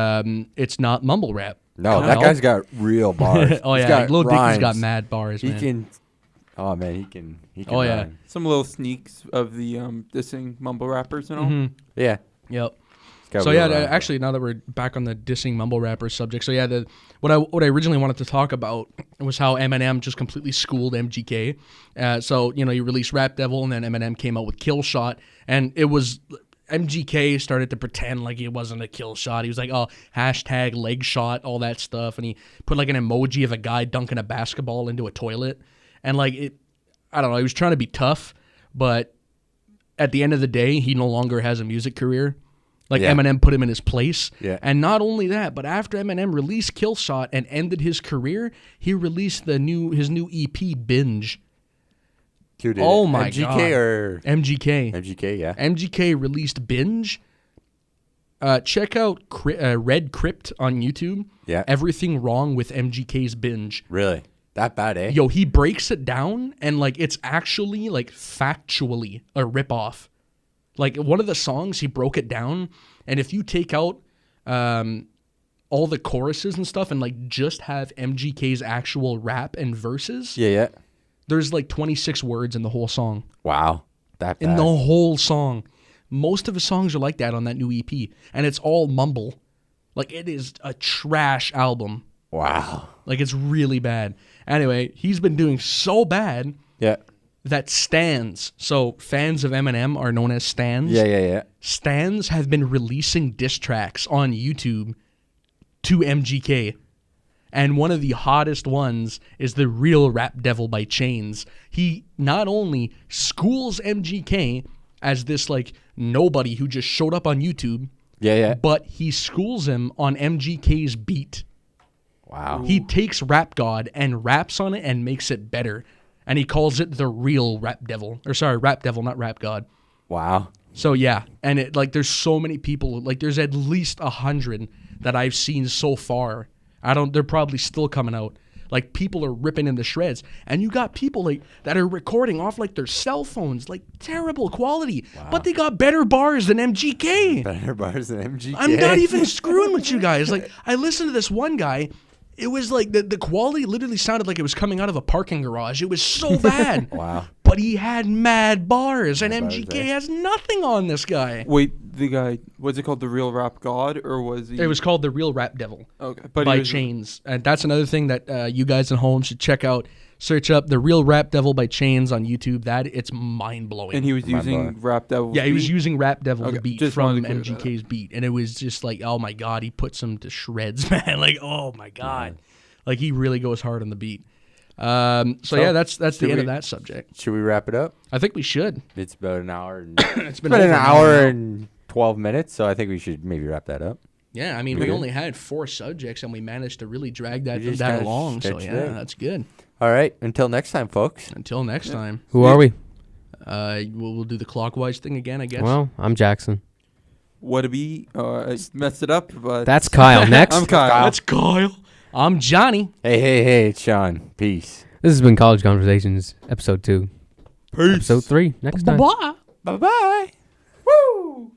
it's not mumble rap. No, that guy's got real bars. Oh, yeah. Lil Dicky's got mad bars, man. He can oh, yeah. rhyme. Some little sneaks of the dissing mumble rappers and all. Mm-hmm. Yeah. Yep. So yeah, actually, now that we're back on the dissing mumble rapper subject, so yeah, what I originally wanted to talk about was how Eminem just completely schooled MGK. So you released Rap Devil, and then Eminem came out with Kill Shot, and it was MGK started to pretend like it wasn't a kill shot. He was like, oh, hashtag leg shot, all that stuff, and he put like an emoji of a guy dunking a basketball into a toilet, and like I don't know, he was trying to be tough, but at the end of the day, he no longer has a music career. Like Eminem put him in his place. Yeah. And not only that, but after Eminem released Kill Shot and ended his career, he released his new EP, Binge. Who did Oh it? my MGK God. or MGK. MGK? Yeah. MGK released Binge. Check out Red Crypt on YouTube. Yeah. Everything wrong with MGK's Binge. Really? That bad, eh? Yo, he breaks it down and like it's actually like factually a ripoff. Like one of the songs, he broke it down, and if you take out all the choruses and stuff and like just have MGK's actual rap and verses, Yeah. there's like 26 words in the whole song. Wow. That bad. In the whole song. Most of his songs are like that on that new EP, and it's all mumble. Like it is a trash album. Wow. Like it's really bad. Anyway, he's been doing so bad that stans, so fans of Eminem are known as stans. Yeah. Stans have been releasing diss tracks on YouTube to MGK. And one of the hottest ones is The Real Rap Devil by Chains. He not only schools MGK as this like nobody who just showed up on YouTube, but he schools him on MGK's beat. Wow. He takes Rap God and raps on it and makes it better. And he calls it The Real Rap Devil. Or sorry, Rap Devil, not Rap God. Wow. So yeah, and it like there's so many people, like there's at least 100 that I've seen so far. They're probably still coming out. Like people are ripping into shreds. And you got people like that are recording off like their cell phones, like terrible quality. Wow. But they got better bars than MGK. Better bars than MGK. I'm not even screwing with you guys. Like I listened to this one guy. It was like the quality literally sounded like it was coming out of a parking garage. It was so bad. Wow. But he had mad bars, and Mad MGK bars, has nothing on this guy. Wait, the guy, was it called The Real Rap God, or was he? It was called The Real Rap Devil by Chains. And that's another thing that you guys at home should check out. Search up The Real Rap Devil by Chains on YouTube. It's mind-blowing. And he was using Rap Devil. Yeah, he was using Rap Devil the beat just from wanted to MGK's beat. And it was just like, oh my God, he puts him to shreds, man. Like, oh my God. Yeah. Like he really goes hard on the beat. So yeah, that's the end of that subject. Should we wrap it up? I think we should. It's about an hour. It's been about an hour and 12 minutes, so I think we should maybe wrap that up. Yeah, I mean, we only had 4 subjects, and we managed to really drag that along. So yeah, that's good. All right, until next time, folks. Until next time. Who are we? We'll do the clockwise thing again, I guess. Well, I'm Jackson. What to be? I messed it up, but that's Kyle. Next, I'm Kyle. That's Kyle. I'm Johnny. Hey, it's Sean. Peace. This has been College Conversations, episode 2. Peace. Episode 3, next time. Bye-bye. Bye-bye. Woo!